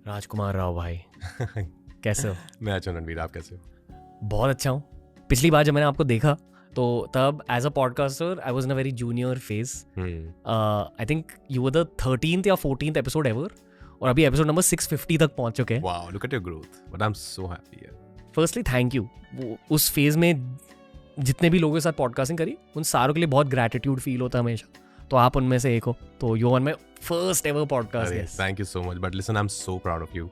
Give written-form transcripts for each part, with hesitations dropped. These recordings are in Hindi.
राजकुमार राव भाई कैसे हो? मैं अच्छा हूँ रणवीर, आप कैसे हो? बहुत अच्छा हूँ। पिछली बार जब मैंने आपको देखा तो तब as a podcaster I was in a very junior phase. I think you were the 13th या 14th एपिसोड एवर और अभी एपिसोड नंबर 650 तक पहुंच चुके हैं. Wow, look at your growth, but I am so happy यार. Firstly thank you. उस फेज में जितने भी लोगों के साथ पॉडकास्टिंग करी उन सारों के लिए बहुत ग्रैटिट्यूड फील होता है हमेशा. तो आप उनमें से एक हो. तो you are my first ever podcast. Thank you so much, but listen, I am so proud of you.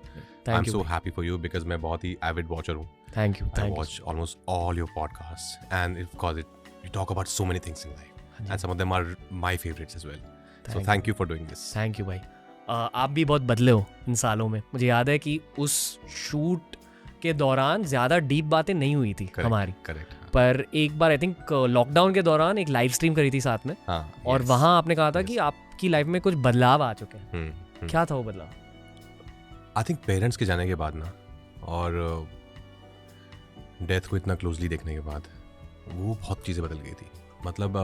I am so happy for you because मैं बहुत ही एविड वॉचर हूँ. Thank you. I watch almost all your podcasts, and you talk about so many things in life, and some of them are my favorites as well. So thank you for doing this. Thank you भाई. आप भी बहुत बदले हो इन सालों में. मुझे याद है कि उस शूट के दौरान ज़्यादा डीप बातें नहीं हुई थी हमारी. करेक्ट. पर एक बार आई थिंक लॉकडाउन के दौरान एक लाइव स्ट्रीम करी थी साथ में. और वहाँ आपने कहा था कि आपकी लाइफ में कुछ बदलाव आ चुके हैं. क्या था वो बदलाव? आई थिंक पेरेंट्स के जाने के बाद ना, और डेथ को इतना क्लोजली देखने के बाद वो बहुत चीज़ें बदल गई थी. मतलब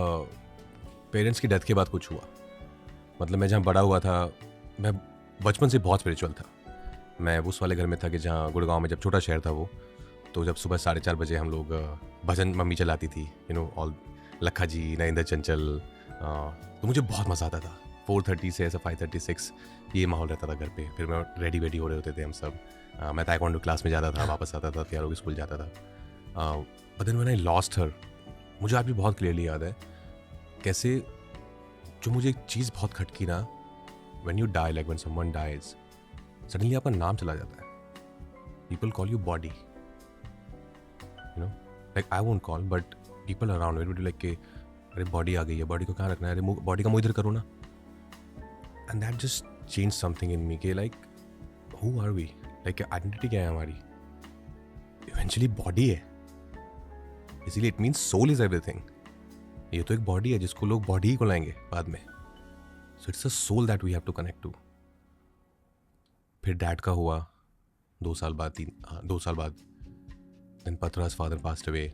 पेरेंट्स की डेथ के बाद कुछ हुआ. मतलब मैं जहाँ बड़ा हुआ था, मैं बचपन से बहुत स्पिरिचुअल था. मैं उस वाले घर में था कि जहाँ गुड़गांव में, जब छोटा शहर था वो, तो जब सुबह 4:30 बजे हम लोग भजन मम्मी चलाती थी, ऑल लखा जी, नरेंद्र चंचल. तो मुझे बहुत मज़ा आता था. 4:30 से ऐसा 5:36 ये माहौल रहता था घर पे. फिर मैं रेडी होते होते थे हम सब. मैं ताइक्वांडो क्लास में जाता था, वापस आता था, तैयार होकर स्कूल जाता था. But then when I lost her, मुझे आज भी बहुत क्लियरली याद है कैसे जो मुझे एक चीज़ बहुत खटकी ना, when you die, like when someone dies, suddenly आपका नाम चला जाता है. People call you body, like I won't call, but people around will be like कि अरे बॉडी आ गई है, बॉडी को कहाँ रखना है, अरे बॉडी का मुँह इधर करो ना. And that just change something in me के like who are we, like identity क्या है हमारी. इवेंचुअली बॉडी है, इसीलिए it means soul is everything. ये तो एक बॉडी है जिसको लोग बॉडी ही को लाएंगे बाद में. So it's a soul that we have to connect to. फिर डैड का हुआ 2 साल बाद, 2 साल बाद. Then Pathraj father passed away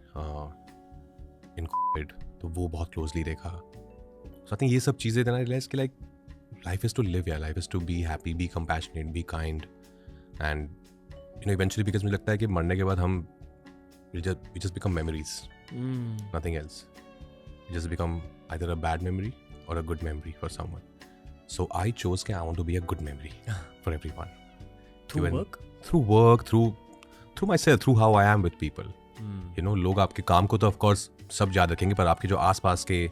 in Covid, तो वो बहुत क्लोजली देखा. सो आई थिंक ये सब चीज़ें देना रियलाइज कि like life is to live, या life is to be happy, be compassionate, be kind. And eventually because मुझे लगता है कि मरने के बाद हम we just become memories, nothing else. We just become either a bad memory or a good memory for someone. So I chose that I want to be a good memory for everyone. Through work? Through work, through myself, through how I am with people. लोग आपके काम को तो of course सब याद रखेंगे, पर आपके जो आसपास के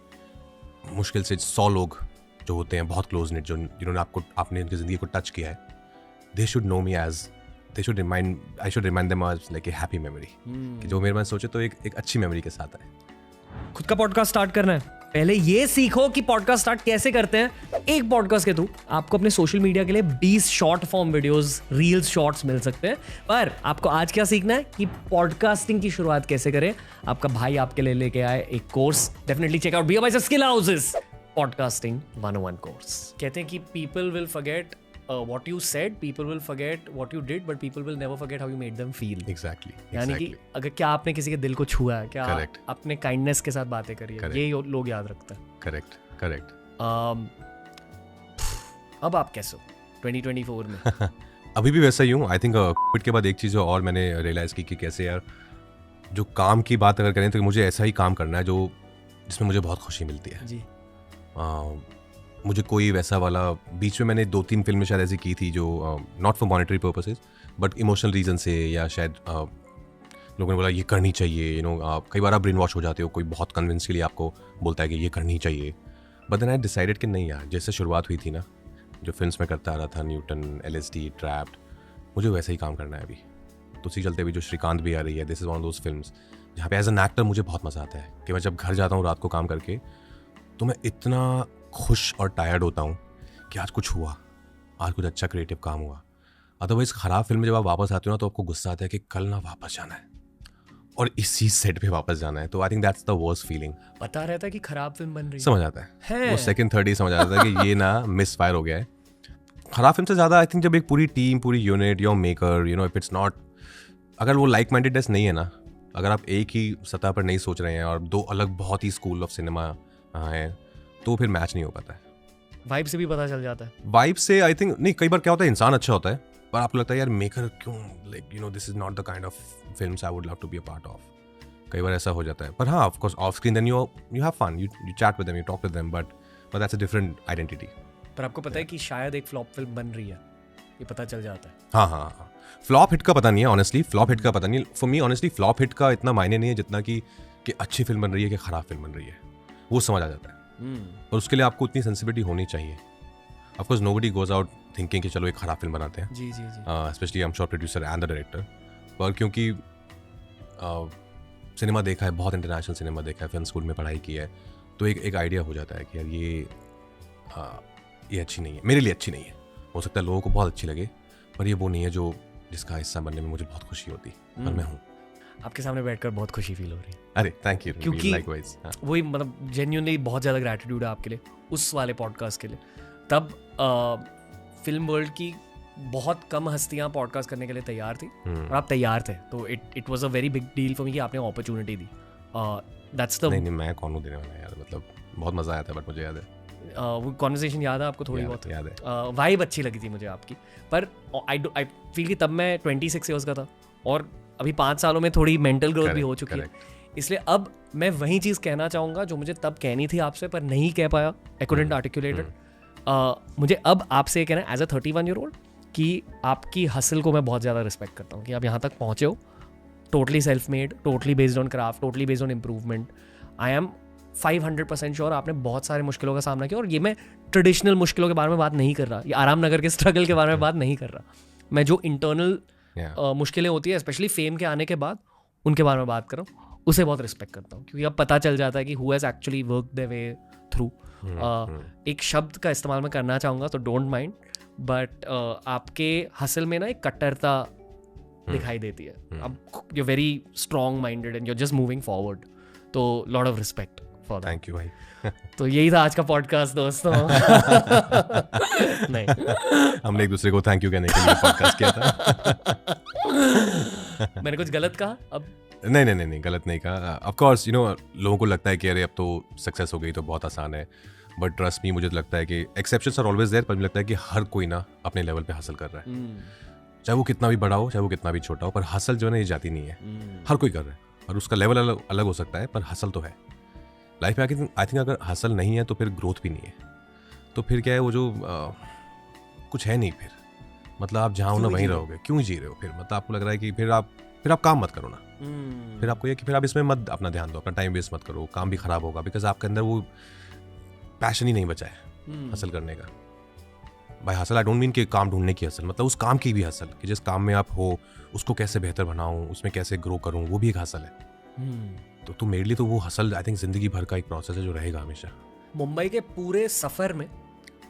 मुश्किल से 100 लोग जो होते हैं बहुत क्लोज नेट, जो जिन्होंने आपने उनकी ज़िंदगी को टच किया है, they should know me as, I should remind them as like a happy memory. कि जो मेरे मन सोचे तो एक अच्छी मेमोरी के साथ है. खुद का पॉडकास्ट स्टार्ट करना है, पहले ये सीखो कि पॉडकास्ट स्टार्ट कैसे करते हैं. एक पॉडकास्ट के थ्रू आपको अपने सोशल मीडिया के लिए 20 short form videos, reels, shorts मिल सकते हैं. पर आपको आज क्या सीखना है कि पॉडकास्टिंग की शुरुआत कैसे करें. आपका भाई आपके लिए लेके आए एक course. Definitely check out BioBiceps skill houses podcasting 101 course. कहते हैं कि people will forget what you said, people will forget what you did, but people will never forget how you made them feel. Exactly. यानी कि अगर क्या आपने किसी के दिल को छुआ है, क्या Correct. आपने काइंडनेस के साथ बातें करी है, ये लोग याद रखते हैं. Correct. अब आप कैसे हो 2024 में? अभी भी वैसा ही हूँ. आई थिंक कोविड के बाद एक चीज़ और मैंने रियलाइज़ की कि कैसे यार, जो काम की बात अगर करें तो मुझे ऐसा ही काम करना है जो जिसमें मुझे बहुत खुशी मिलती है. जी. मुझे कोई वैसा वाला, बीच में मैंने 2-3 फिल्में शायद ऐसी की थी जो not for monetary purposes but emotional reason से, या शायद लोगों ने बोला ये करनी चाहिए. कई बार आप ब्रेन वॉश हो जाते हो, कोई बहुत कन्विंस के लिए आपको बोलता है कि ये करनी चाहिए. बट देन आई डिसाइडेड कि नहीं यार, जैसे शुरुआत हुई थी ना, जो फिल्म्स में करता आ रहा था, न्यूटन, LSD, ट्रैप्ड, मुझे वैसे ही काम करना है अभी. तो उसी चलते भी जो श्रीकांत भी आ रही है, this is one of those films जहाँ पे एज एन एक्टर मुझे बहुत मज़ा आता है कि मैं जब घर जाता हूँ रात को काम करके, तो मैं इतना खुश और टायर्ड होता हूँ कि आज कुछ हुआ, आज कुछ अच्छा क्रिएटिव काम हुआ. अदरवाइज ख़राब फिल्म में जब आप वापस आते हो ना, तो आपको गुस्सा आता है कि कल ना वापस जाना है और इसी सेट पे वापस जाना है. तो I think that's the worst feeling. पता रहता है कि खराब फिल्म बन रही है, समझ आता है वो सेकंड थर्ड ही समझ आता है कि ये ना मिस फायर हो गया है. खराब फिल्म से ज़्यादा आई थिंक जब एक पूरी टीम, पूरी unit, your maker, if it's not, अगर वो लाइक माइंडेडनेस नहीं है ना, अगर आप एक ही सतह पर नहीं सोच रहे हैं और दो अलग बहुत ही स्कूल ऑफ सिनेमा हैं, तो फिर मैच नहीं हो पाता है. वाइब से भी पता चल जाता है. वाइब से आई थिंक नहीं, कई बार क्या होता है, इंसान अच्छा होता है पर आपको लगता है यार मेकर क्यों, like you know this is not the kind of films I would love to be a part of. कई बार ऐसा हो जाता है. पर हाँ, of course off screen then you have fun, you chat with them, you talk with them, but that's a different identity. पर आपको पता है कि शायद एक फ्लॉप फिल्म बन रही है, ये पता चल जाता है. हाँ. फ्लॉप हिट का पता नहीं है ऑनेस्टली, फ्लॉप हिट का पता नहीं. For me honestly flop hit का इतना मायने नहीं है जितना कि अच्छी फिल्म बन रही है कि खराब फिल्म बन रही है, वो समझ आ जाता है. और उसके लिए आपको इतनी सेंसिटिविटी होनी चाहिए. Of course nobody goes out thinking कि चलो एक खराब फिल्म बनाते हैं. जी. Specially I am sure producer and the director. पर क्योंकि सिनेमा देखा है, बहुत इंटरनेशनल सिनेमा देखा है, फिल्म स्कूल में पढ़ाई की है, तो एक आइडिया हो जाता है कि यार ये अच्छी नहीं है, मेरे लिए अच्छी नहीं है. हो सकता है लोगों को बहुत अच्छी लगे, पर ये वो नहीं है जो जिसका हिस्सा बनने में मुझे बहुत खुशी होती. पर मैं हूँ. आपके सामने बैठकर बहुत खुशी फील हो रही है. अरे थैंक यू. क्योंकि लाइकवाइज वही मतलब जेन्युइनली बहुत ज़्यादा ग्रैटिट्यूड है आपके लिए उस वाले पॉडकास्ट के लिए. तब फिल्म वर्ल्ड की बहुत कम हस्तियां पॉडकास्ट करने के लिए तैयार थी और आप तैयार थे, तो it was a very big deal for me कि आपने अपॉर्चुनिटी दी. दैट्स द नहीं मैं कौन हूँ देने वाला यार, मतलब बहुत मजा आया था. बट मुझे याद है वो कॉन्वर्सेशन याद है आपको? थोड़ी बहुत याद है. वाइब अच्छी लगी थी मुझे आपकी. पर आई फील कि तब मैं 26 ईयर्स का था और अभी 5 सालों में थोड़ी मेंटल ग्रोथ भी हो चुकी है. इसलिए अब मैं वही चीज़ कहना चाहूँगा जो मुझे तब कहनी थी आपसे पर नहीं कह पाया. I couldn't articulate it. मुझे अब आपसे ये कहना है एज अ 31 ईयर ओल्ड कि आपकी हसल को मैं बहुत ज़्यादा रिस्पेक्ट करता हूँ कि आप यहाँ तक पहुँचे हो. Totally self made, totally based on craft, totally based on improvement. I am 500% sure आपने बहुत सारे मुश्किलों का सामना किया. और ये मैं ट्रेडिशनल मुश्किलों के बारे में बात नहीं कर रहा, ये आराम नगर के स्ट्रगल के बारे में बात नहीं कर रहा. मैं जो इंटरनल मुश्किलें होती है स्पेशली फेम के आने के बाद, उनके बारे में बात कर रहा हूँ. उसे बहुत रिस्पेक्ट करता हूँ क्योंकि अब पता चल जाता है कि who has actually work the way through. एक शब्द का इस्तेमाल मैं करना चाहूँगा तो डोंट माइंड, बट आपके हसल में ना एक कट्टरता दिखाई देती है. अब you very strong minded and you just moving forward, तो lot of respect for that. Thank you भाई. तो यही था आज का पॉडकास्ट दोस्तों. नहीं, हमने एक दूसरे को थैंक यू कहने के लिए पॉडकास्ट किया था. मैंने कुछ गलत कहा? अब नहीं गलत नहीं कहा. ऑफ कोर्स यू नो लोगों को लगता है कि अरे अब तो सक्सेस हो गई तो बहुत आसान है, बट ट्रस्ट मी मुझे लगता है कि एक्सेप्शंस आर ऑलवेज देयर. पर मुझे लगता है कि हर कोई ना अपने लेवल पे हासिल कर रहा है, चाहे वो कितना भी बड़ा हो, चाहे वो कितना भी छोटा हो, पर हासिल जो है ना ये जाती नहीं है. हर कोई कर रहा है और उसका लेवल अलग हो सकता है, पर हासिल तो है लाइफ में. आई थिंक अगर हासिल नहीं है तो फिर ग्रोथ भी नहीं है. तो फिर क्या है, वो जो कुछ है नहीं, फिर मतलब आप जहाँ हो ना वहीं रहोगे. क्यों जी रहे हो फिर? मतलब आपको लग रहा है कि फिर आप काम मत करो ना. फिर आपको ये कि फिर आप इसमें मत अपना ध्यान दो, अपना टाइम वेस्ट मत करो, काम भी खराब होगा. बिकॉज आपके अंदर वो पैशन ही नहीं बचा है हासिल करने का. भाई हासिल आई डोंट मीन कि काम ढूंढने की हासिल, मतलब उस काम की भी हासिल कि जिस काम में आप हो उसको कैसे बेहतर बनाऊं, उसमें कैसे ग्रो करूं, वो भी एक हासिल है. तो मेरे लिए तो वो हासिल आई थिंक जिंदगी भर का एक प्रोसेस है जो रहेगा हमेशा. मुंबई के पूरे सफर में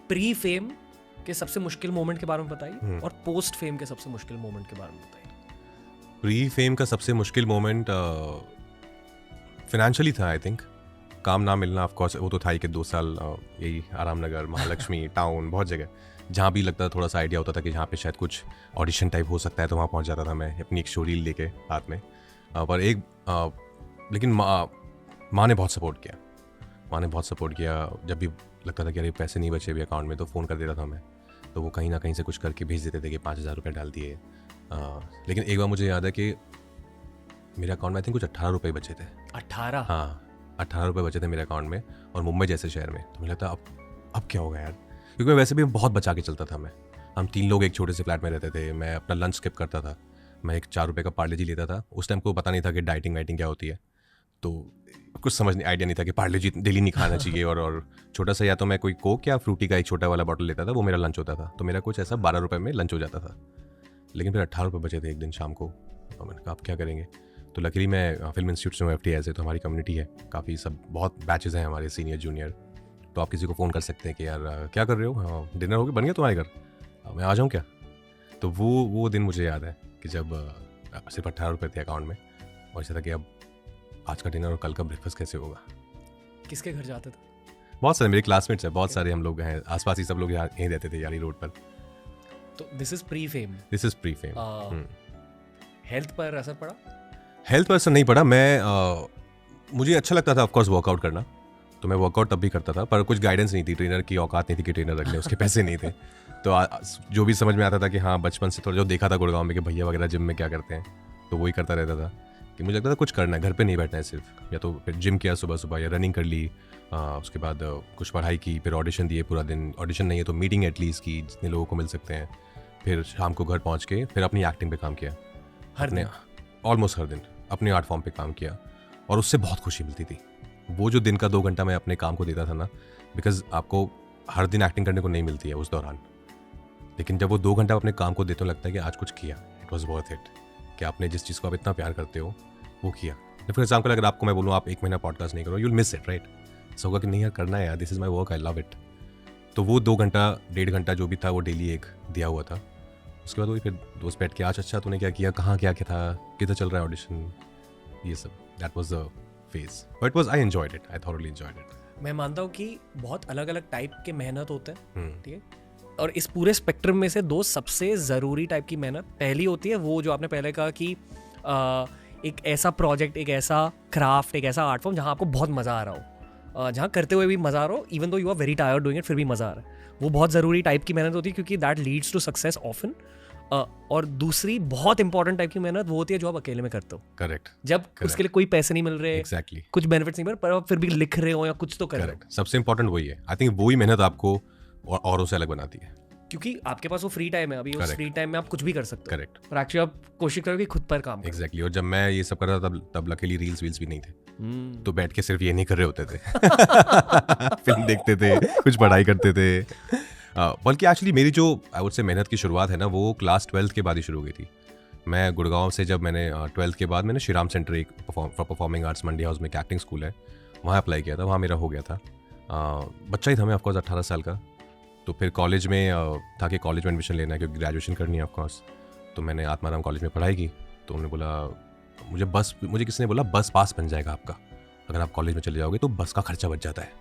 प्री फेम के सबसे मुश्किल मोमेंट के बारे में बताइए और पोस्ट फेम के सबसे मुश्किल मोमेंट के बारे में बताइए. प्री फेम का सबसे मुश्किल मोमेंट फाइनेंशियली था. आई थिंक काम ना मिलना, ऑफ कोर्स वो तो था ही कि 2 साल यही आराम नगर, महालक्ष्मी, टाउन, बहुत जगह जहाँ भी लगता था थोड़ा सा आइडिया होता था कि जहाँ पे शायद कुछ ऑडिशन टाइप हो सकता है तो वहाँ पहुँच जाता था मैं अपनी एक स्टोरी लेके हाथ में. पर लेकिन माँ ने बहुत सपोर्ट किया. माँ ने बहुत सपोर्ट किया. जब भी लगता था कि अरे पैसे नहीं बचे भी अकाउंट में तो फ़ोन कर देता था मैं, तो वो कहीं ना कहीं से कुछ करके भेज देते थे कि 5,000 रुपये डाल दिए. लेकिन एक बार मुझे याद है कि मेरे अकाउंट में आई थिंक कुछ 18 रुपये बचे थे. 18? हाँ 18 रुपये बचे थे मेरे अकाउंट में, और मुंबई जैसे शहर में. तो मुझे लगता अब क्या होगा यार, क्योंकि मैं वैसे भी बहुत बचा के चलता था. हम 3 लोग एक छोटे से फ्लैट में रहते थे. मैं अपना लंच स्किप करता था. मैं एक 4 रुपये का पार्ले जी लेता था. उस टाइम को पता नहीं था कि डाइटिंग क्या होती है, तो कुछ आइडिया नहीं था कि पार्ले जी डेली नहीं खाना चाहिए. और छोटा सा या तो मैं कोई कोक या फ्रूटी का एक छोटा वाला बॉटल लेता था, वो मेरा लंच होता था. तो मेरा कुछ ऐसा 12 रुपये में लंच हो जाता था. लेकिन फिर 18 रुपये बचे थे एक दिन शाम को. और मैंने कहा आप क्या करेंगे. तो लकीली मैं फिल्म इंस्टीट्यूट से हूँ, FTI से, तो हमारी कम्युनिटी है काफ़ी, सब बहुत बैचेज़ हैं हमारे सीनियर जूनियर. तो आप किसी को फ़ोन कर सकते हैं कि यार क्या कर रहे हो, हाँ डिनर हो गया, बन गया तुम्हारे घर, मैं आ जाऊँ क्या. तो वो दिन मुझे याद है कि जब सिर्फ 18 रुपये थे अकाउंट में, और ऐसा था कि अब आज का डिनर और कल का ब्रेकफास्ट कैसे होगा. किसके घर जाते थे? बहुत सारे मेरे क्लासमेट्स हैं, बहुत सारे हम लोग हैं आसपास ही, सब लोग यहीं रहते थे यारी रोड पर. तो this is pre fame. Health पर असर पड़ा? हेल्थ पर असर नहीं पड़ा. मुझे अच्छा लगता था ऑफकोर्स वर्कआउट करना, तो मैं वर्कआउट तब भी करता था, पर कुछ गाइडेंस नहीं थी, ट्रेनर की औकात नहीं थी कि ट्रेनर रख ले, उसके पैसे नहीं थे। तो जो भी समझ में आता था कि हाँ बचपन से थोड़ा जो देखा था गुड़गांव में कि भैया वगैरह जिम में क्या करते हैं, तो वही करता रहता था कि मुझे लगता था कुछ करना है, घर पे नहीं बैठना है सिर्फ। या तो फिर जिम किया सुबह सुबह, या रनिंग कर ली, उसके बाद कुछ पढ़ाई की, फिर ऑडिशन दिए पूरा दिन, ऑडिशन नहीं है तो मीटिंग एटलीस्ट की जितने लोगों को मिल सकते हैं, फिर शाम को घर पहुँच के फिर अपनी एक्टिंग पे काम किया, ऑलमोस्ट हर दिन अपने आर्ट फॉर्म पे काम किया, और उससे बहुत खुशी मिलती थी। वो जो दिन का 2 घंटा मैं अपने काम को देता था ना, बिकॉज आपको हर दिन एक्टिंग करने को नहीं मिलती है उस दौरान, लेकिन जब वो 2 घंटा अपने काम को देते हो लगता है कि आज कुछ किया, इट वॉज वर्थ इट, कि आपने जिस चीज़ को आप इतना प्यार करते हो वो किया। फॉर एग्जाम्पल अगर आपको मैं बोलूँ आप 1 महीना पॉडकास्ट नहीं करो, you will miss it, right? So होगा कि नहीं यार करना है यार, this is my work, I love it. तो वो 2 घंटा 1.5 घंटा जो भी था वो डेली एक दिया हुआ था। उसके बाद वही फिर दोस्त बैठ के आज अच्छा तूने क्या किया, कहाँ क्या क्या था, किधर चल रहा है ऑडिशन, ये सब। That was the phase, but was I enjoyed it, I thoroughly enjoyed it. मैं मानता हूँ कि बहुत अलग अलग टाइप के मेहनत होते हैं, ठीक है, और इस पूरे स्पेक्ट्रम में से 2 सबसे ज़रूरी टाइप की मेहनत पहली होती है वो जो आपने पहले कहा कि एक ऐसा प्रोजेक्ट, एक ऐसा क्राफ्ट, एक ऐसा आर्ट फॉर्म जहाँ आपको बहुत मज़ा आ रहा हो, जहाँ करते हुए भी मज़ा आ रहा हो, even though you are very tired doing it, फिर भी मज़ा आ रहा है। वो बहुत ज़रूरी टाइप की मेहनत होती है क्योंकि that leads to success often. और दूसरी बहुत इंपॉर्टेंट टाइप की मेहनत वो होती है जो आप अकेले में करते हो। करेक्ट। जब उसके लिए कोई पैसे नहीं मिल रहे, एग्जैक्टली, कुछ बेनिफिट्स नहीं मिल रहे, पर आप फिर भी लिख रहे हो या कुछ तो कर रहे हो। सबसे इंपॉर्टेंट वही है। आई थिंक वही मेहनत आपको औरों से अलग बनाती है, क्योंकि आपके पास वो फ्री टाइम है, अभी उस फ्री टाइम में आप कुछ भी कर सकते हो। करेक्ट। और एक्चुअली आप कोशिश करो कि खुद पर काम करो। एग्जैक्टली। और जब मैं ये सब कर रहा था तब लकीली रील्स वील्स भी नहीं थे, तो बैठ के सिर्फ ये नहीं कर रहे होते थे फिल्म देखते थे, कुछ पढ़ाई करते थे। बल्कि एक्चुअली मेरी जो आई वुड से मेहनत की शुरुआत है ना, वो क्लास 12th के बाद ही शुरू हो गई थी। मैं गुड़गांव से जब मैंने 12th के बाद मैंने श्रीराम सेंटर, एक परफॉर्मिंग आर्ट्स मंडी हाउस में एक एक्टिंग स्कूल है, वहाँ अप्लाई किया था। वहाँ मेरा हो गया था, बच्चा ही था मैं ऑफकोर्स 18 साल का। तो फिर कॉलेज में था कि कॉलेज में एडमिशन लेना है क्योंकि ग्रेजुएशन करनी है ऑफकोर्स। तो मैंने आत्माराम कॉलेज में पढ़ाई की। तो उन्होंने बोला मुझे किसी ने बोला बस पास बन जाएगा आपका, अगर आप कॉलेज में चले जाओगे तो बस का खर्चा बच जाता है।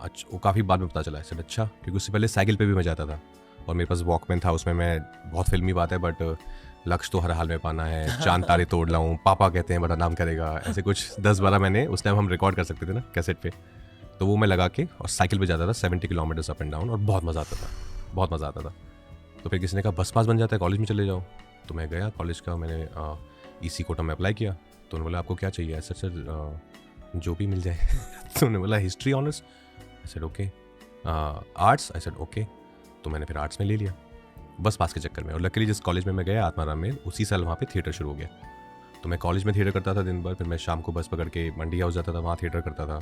अच्छा, वो काफ़ी बाद में पता चला है। अच्छा, क्योंकि उससे पहले साइकिल पे भी मैं जाता था और मेरे पास वॉकमैन था, उसमें मैं, बहुत फिल्मी बात है बट लक्ष्य तो हर हाल में पाना है, चांद तारे तोड़ लाऊं, पापा कहते हैं बड़ा नाम करेगा, ऐसे कुछ 10-12 मैंने उस टाइम हम रिकॉर्ड कर सकते थे ना कैसेट पे, तो वो मैं लगा के और साइकिल पे जाता था 70 किलोमीटर्स अप एंड डाउन, और बहुत मज़ा आता था, बहुत मज़ा आता था। तो फिर किसी ने कहा बस पास बन जाता है, कॉलेज में चले जाओ। तो मैं गया कॉलेज का, मैंने EC कोटा में अप्लाई किया। तो उन्होंने बोला आपको क्या चाहिए? सर जो भी मिल जाए तो उन्होंने बोला history honours. I said okay. Arts? I said okay. तो मैंने फिर आर्ट्स में ले लिया बस पास के चक्कर में। और लकीली जिस कॉलेज में मैं गया आत्माराम में, उसी साल वहाँ पे थिएटर शुरू हो गया। तो मैं कॉलेज में थिएटर करता था दिन भर, फिर मैं शाम को बस पकड़ के मंडी हाउस जाता था, वहाँ थिएटर करता था।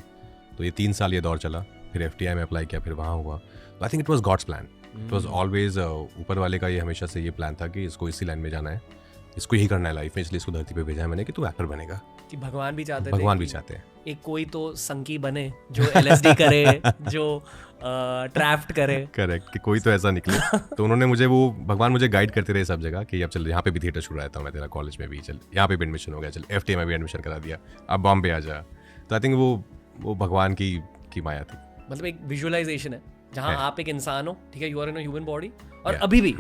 तो ये 3 साल ये दौर चला। फिर FTI में अप्लाई किया, फिर वहाँ हुआ। तो I think it was God's plan. It was always ऊपर वाले का ये हमेशा से ये प्लान था कि इसको इसी लाइन में जाना है, इसको यही करना है लाइफ में, इसलिए इसको धरती पे भेजा है मैंने कि तू एक्टर बनेगा। कि भगवान भी चाहते थे, भगवान भी चाहते हैं एक कोई तो संकी बने जो LSD करे, जो ट्रैफ्ट करे। करेक्ट, कि कोई तो ऐसा निकले। तो उन्होंने मुझे, वो भगवान मुझे गाइड करते रहे सब जगह कि अब चल यहाँ पे भी थिएटर शुरू रहता हूँ मैं तेरा, कॉलेज में भी चल, यहाँ पे भी एडमिशन हो गया, चल FTI में भी एडमिशन करा दिया, अब बॉम्बे आ जा। तो आई थिंक वो भगवान की माया थी। मतलब एक विजुअलाइजेशन है जहाँ आप एक इंसान हो, ठीक है, you are in a human body, और अभी भी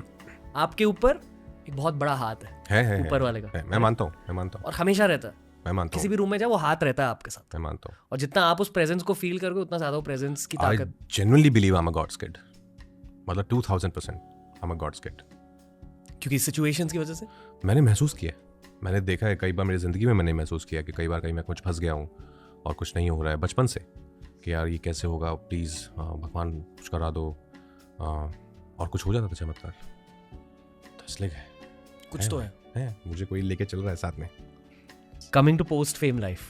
आपके ऊपर एक बहुत बड़ा हाथ है ऊपर वाले का। मैं मानता हूँ और हमेशा रहता है। मैं मानता हूँ किसी भी रूम में जाओ वो हाथ रहता है आपके साथ। मैं मानता हूँ। और जितना आप उस प्रेजेंस को फील करोगे उतना ज्यादा वो प्रेजेंस की ताकत। I genuinely believe I'm a God's kid. मतलब 2000% I'm a God's kid. क्योंकि सिचुएशंस की वजह से मैंने महसूस किया, मैंने देखा है कई बार मेरी ज़िंदगी में, मैंने महसूस किया कि कई बार कहीं मैं कुछ फंस गया हूँ और कुछ नहीं हो रहा है बचपन से, कि यार ये कैसे होगा, प्लीज़ भगवान कुछ करा दो, और कुछ हो जाता था चमत्कार। तो कुछ तो है, मुझे कोई लेके चल रहा है साथ में। Coming to post fame life.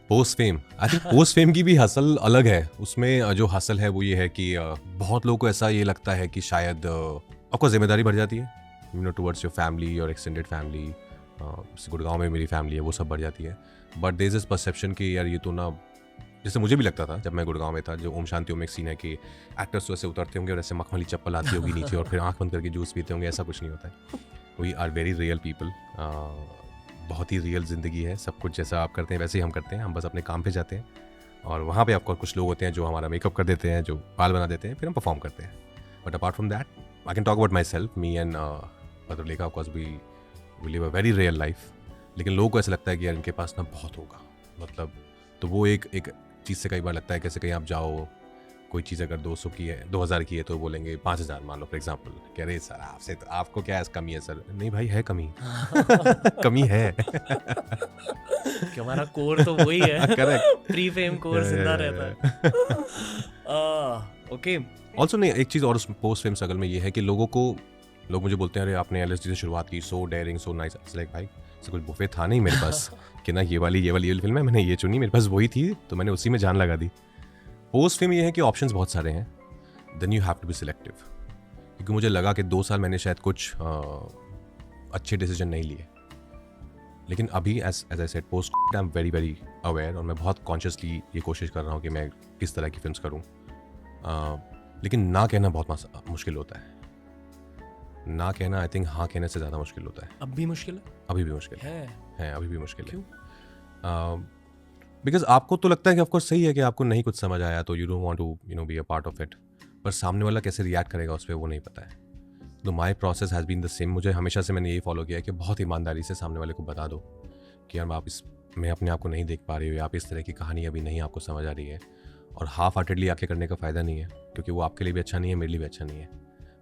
Post fame, I think post fame की भी हसल अलग है। उसमें जो हसल है वो ये है कि बहुत लोगों को ऐसा ये लगता है कि शायद आपको जिम्मेदारी बढ़ जाती है, you know, towards your family और एक्सटेंडेड फैमिली। गुड़गांव में मेरी फैमिली है, वो सब बढ़ जाती है। But there is this perception कि यार ये तो ना, जैसे मुझे भी लगता था जब मैं गुड़गांव में था, जो ओम शांति ओम एक सीन है कि एक्टर्स तो ऐसे उतरते होंगे और ऐसे मखमली चप्पल आती होगी नीचे और फिर आंख बंद करके जूस पीते होंगे, ऐसा कुछ नहीं होता है। We are very real people. बहुत ही रियल ज़िंदगी है, सब कुछ जैसा आप करते हैं वैसे ही हम करते हैं। हम बस अपने काम पे जाते हैं और वहाँ पे आपको कुछ लोग होते हैं जो हमारा मेकअप कर देते हैं, जो बाल बना देते हैं, फिर हम परफॉर्म करते हैं। But apart from that I can talk about myself, me and Bhadralekha, of course we live a very real life. लेकिन लोगों को ऐसा लगता है कि यार इनके पास ना बहुत होगा, मतलब, तो वो एक चीज़ से कई बार लगता है कैसे कहीं आप जाओ, कोई चीज़ अगर 200 की है 2000 की है तो बोलेंगे 5000 मान लो फॉर एग्जांपल, कह रहे सर आपसे तो आपको क्या कमी है सर, नहीं भाई है कमी कमी है कि हमारा कोर तो वही है, करेक्ट, प्री फेम कोर जिंदा रहता है। ओके, ऑल्सो नहीं, एक चीज़ और उस पोस्ट फेम स्ट्रगल में ये है कि लोग मुझे बोलते हैं अरे आपने LSD से शुरुआत की, सो डेयरिंग, सो नाइस, लाइक भाई ऐसा कुछ बुफे था नहीं मेरे पास कि ना ये वाली फिल्म है, मैंने ये चुनी, मेरे पास वही थी तो मैंने उसी में जान लगा दी। पोस्ट फेम ये है कि ऑप्शंस बहुत सारे हैं, then you have to be selective. क्योंकि मुझे लगा कि 2 साल मैंने शायद कुछ अच्छे डिसीजन नहीं लिए, लेकिन अभी as I said post I am very very aware और मैं बहुत कॉन्शियसली ये कोशिश कर रहा हूँ कि मैं किस तरह की फिल्म्स करूँ। लेकिन ना कहना बहुत मुश्किल होता है, ना कहना आई थिंक हाँ कहने से ज़्यादा मुश्किल होता है। अब भी मुश्किल है, अभी भी मुश्किल है, अभी भी मुश्किल क्यों? है। बिकॉज आपको तो लगता है कि ऑफकोर्स सही है कि आपको नहीं कुछ समझ आया तो you don't want to be a part of it, पर सामने वाला कैसे रिएक्ट करेगा उस पर वो नहीं पता है। तो my process has been the same. मुझे हमेशा से मैंने यही फॉलो किया है कि बहुत ईमानदारी से सामने वाले को बता दो कि यार आप मैं अपने आप को नहीं देख पा रही हूँ, आप इस तरह की कहानी अभी नहीं आपको समझ आ रही है, और हाफ हार्टेडली आके करने का फ़ायदा नहीं है क्योंकि वो आपके लिए भी अच्छा नहीं है, मेरे लिए भी अच्छा नहीं है,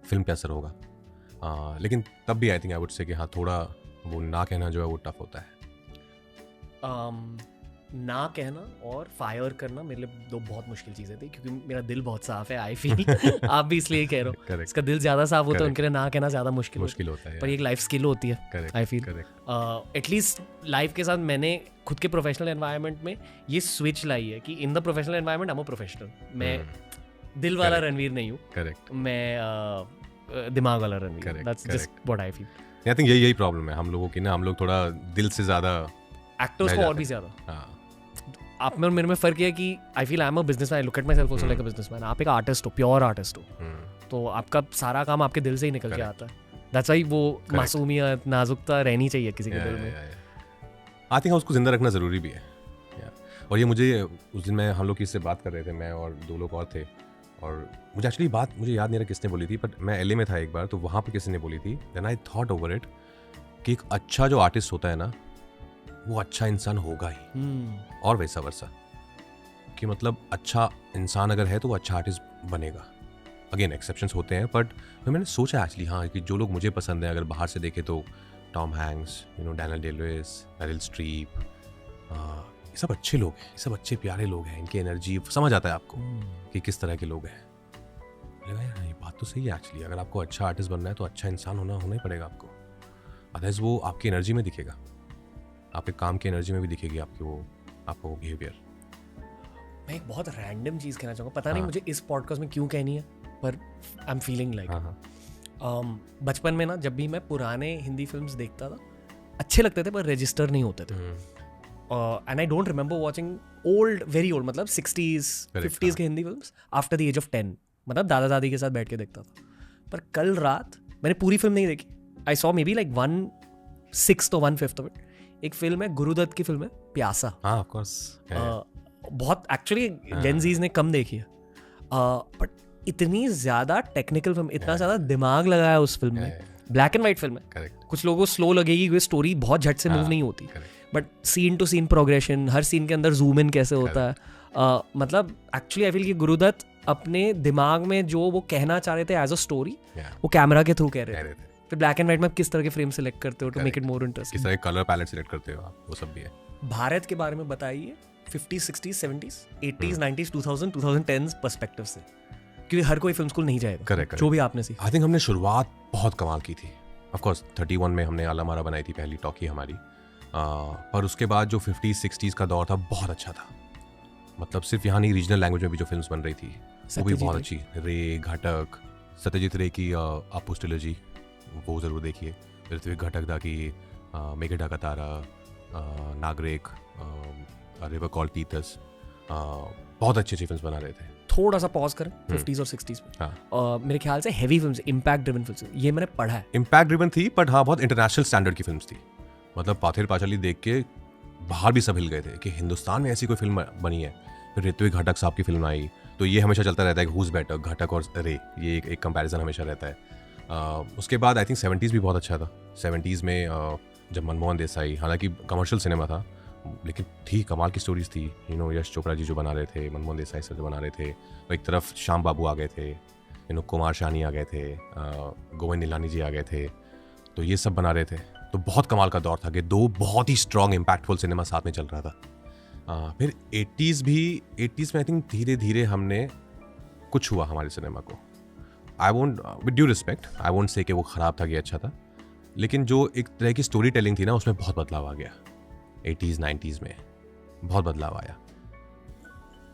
फिल्म पे असर होगा। लेकिन तब भी I think I would say कि हाँ थोड़ा वो ना कहना जो है वो टफ होता है। ना कहना और फायर करना मेरे लिए 2 बहुत मुश्किल चीज़ें थी, क्योंकि मेरा दिल बहुत साफ है, आई फील आप भी इसलिए कह रहे हो, इसका दिल ज़्यादा साफ होता है, उनके लिए ना कहना ज़्यादा मुश्किल होता है, पर एक लाइफ स्किल होती है आई फील। एटलीस्ट लाइफ के साथ मैंने खुद के प्रोफेशनल एनवायरनमेंट में ये स्विच लाई है कि in the professional environment I am a professional, मैं दिल वाला रणवीर नहीं हूँ, मैं दिमाग वाला Ranveer, that's just what I feel. I think यही प्रॉब्लम है हम लोगों की ना, हम लोग थोड़ा दिल से ज़्यादा एक्टर्स को और भी ज़्यादा। आप में और मेरे में फ़र्क है कि I feel I am a businessman, I look at my self also like a businessman. आप एक आर्टिस्ट हो, प्योर आर्टिस्ट हो, तो आपका सारा काम आपके दिल से ही निकल के आता है। दैट्स व्हाई वो मासूमियत, नाजुकता रहनी चाहिए किसी के दिल में। आई थिंक उसको जिंदा रखना ज़रूरी भी है। और ये मुझे उस दिन हम लोग किससे बात कर रहे थे, मैं और 2 लोग और थे, और मुझे एक्चुअली बात मुझे याद नहीं रहा किसने बोली थी, बट मैं LA में था एक बार, तो वहाँ पर किसी ने बोली थी, then I thought over it कि एक अच्छा जो आर्टिस्ट होता है ना वो अच्छा इंसान होगा ही, और वैसा वर्सा, कि मतलब अच्छा इंसान अगर है तो वो अच्छा आर्टिस्ट बनेगा। अगेन एक्सेप्शंस होते हैं, बट मैंने सोचा एक्चुअली हाँ कि जो लोग मुझे पसंद हैं अगर बाहर से देखे तो Tom Hanks, Daniel day-Louis, Meryl Streep, ये सब अच्छे लोग हैं, ये सब अच्छे प्यारे लोग हैं, इनकी एनर्जी समझ आता है आपको कि किस तरह के लोग हैं। लगा यार ये बात तो सही है एक्चुअली, अगर आपको अच्छा आर्टिस्ट बनना है तो अच्छा इंसान होना ही पड़ेगा आपको, अदरवाइज वो आपकी एनर्जी में दिखेगा, आपके काम की एनर्जी में भी दिखेगी आपको बिहेवियर। मैं एक बहुत रैंडम चीज़ कहना चाहूँगा, पता नहीं मुझे इस पॉडकास्ट में क्यों कहनी है, पर आई एम फीलिंग लाइक बचपन में ना जब भी मैं पुराने हिंदी फिल्म्स देखता था, अच्छे लगते थे पर रजिस्टर नहीं होते थे, and I don't remember watching very old, मतलब 60s 50s के Hindi films after the age of 10, मतलब दादा दादी के साथ बैठ के देखता था। पर कल रात मैंने पूरी फिल्म नहीं देखी, I saw may be like 1/6 or 1/5 of it. एक फिल्म है, गुरुदत्त की फिल्म है प्यासा, हाँ ऑफ कोर्स, बहुत एक्चुअली जेनजीज ने कम देखी है, बट इतनी ज़्यादा टेक्निकल फिल्म, इतना ज़्यादा दिमाग लगाया उस फिल्म में, ब्लैक एंड वाइट फिल्म है, कुछ लोगों को स्लो लगेगी, वो स्टोरी बहुत झट से मूव नहीं होती, but scene to scene progression, हर सीन के अंदर जूम इन कैसे होता है, मतलब एक्चुअली आई फील कि गुरुदत्त अपने दिमाग में जो वो कहना चाह रहे थे एज अ स्टोरी, वो कैमरा के थ्रू कह रहे थे। फिर ब्लैक एंड व्हाइट में आप किस तरह के फ्रेम सेलेक्ट करते हो to make it more interesting, किस तरह के कलर पैलेट सेलेक्ट करते हो आप, वो सब भी है। भारत के बारे में बताइए 50s 60s 70s 80s 90s 2000 2010s perspective से, क्योंकि हर कोई फिल्म स्कूल नहीं जाएगा। करेक्ट, जो भी आपने सीखा। आई थिंक हमने शुरुआत बहुत कमाल की थी। ऑफ कोर्स 31 में हमने आला मारा बनाई थी पहली टॉकी हमारी, पर उसके बाद जो 50s 60s का दौर था बहुत अच्छा था, मतलब सिर्फ यहाँ नहीं रीजनल लैंग्वेज में भी जो फिल्म्स बन रही थी वो भी बहुत अच्छी। रे, घटक, सत्यजीत रे की आपूस ट्रिलॉजी वो ज़रूर देखिए, ऋत्विक घटक दा की मेघे ढाका तारा, नागरिक, रिवर कॉल्ड टीथस, बहुत अच्छी फिल्म्स बना रहे थे। थोड़ा सा पॉज करें 50s और 60s में, मेरे ख्याल से heavy films, impact driven films, ये मैंने पढ़ा है, इम्पैक्ट ड्रिवन थी, बट हाँ बहुत इंटरनेशनल स्टैंडर्ड की फिल्म्स थी, मतलब पाथेर पांचाली देख के बाहर भी सब हिल गए थे कि हिंदुस्तान में ऐसी कोई फिल्म बनी है। फिर ऋत्विक घटक साहब की फिल्म आई, तो ये हमेशा चलता रहता है कि हुज बेटर, घटक और रे, ये एक कंपैरिजन हमेशा रहता है। उसके बाद आई थिंक 70s भी बहुत अच्छा था। 70s में जब मनमोहन देसाई, हालांकि कमर्शियल सिनेमा था, लेकिन थी कमाल की स्टोरीज थी. यश चोपड़ा जी जो बना रहे थे, मनमोहन देसाई सर जो बना रहे थे, और एक तरफ श्याम बाबू आ गए थे, कुमार शानी आ गए थे, गोविंद निलानी जी आ गए थे, तो ये सब बना रहे थे. तो बहुत कमाल का दौर था कि दो बहुत ही स्ट्रॉन्ग इम्पैक्टफुल सिनेमा साथ में चल रहा था. फिर 80s में आई थिंक धीरे धीरे हमने कुछ हुआ हमारे सिनेमा को. I won't with due respect, I won't say कि वो ख़राब था कि अच्छा था, लेकिन जो एक तरह की स्टोरी टेलिंग थी ना, उसमें बहुत बदलाव आ गया. 80s 90s में बहुत बदलाव आया.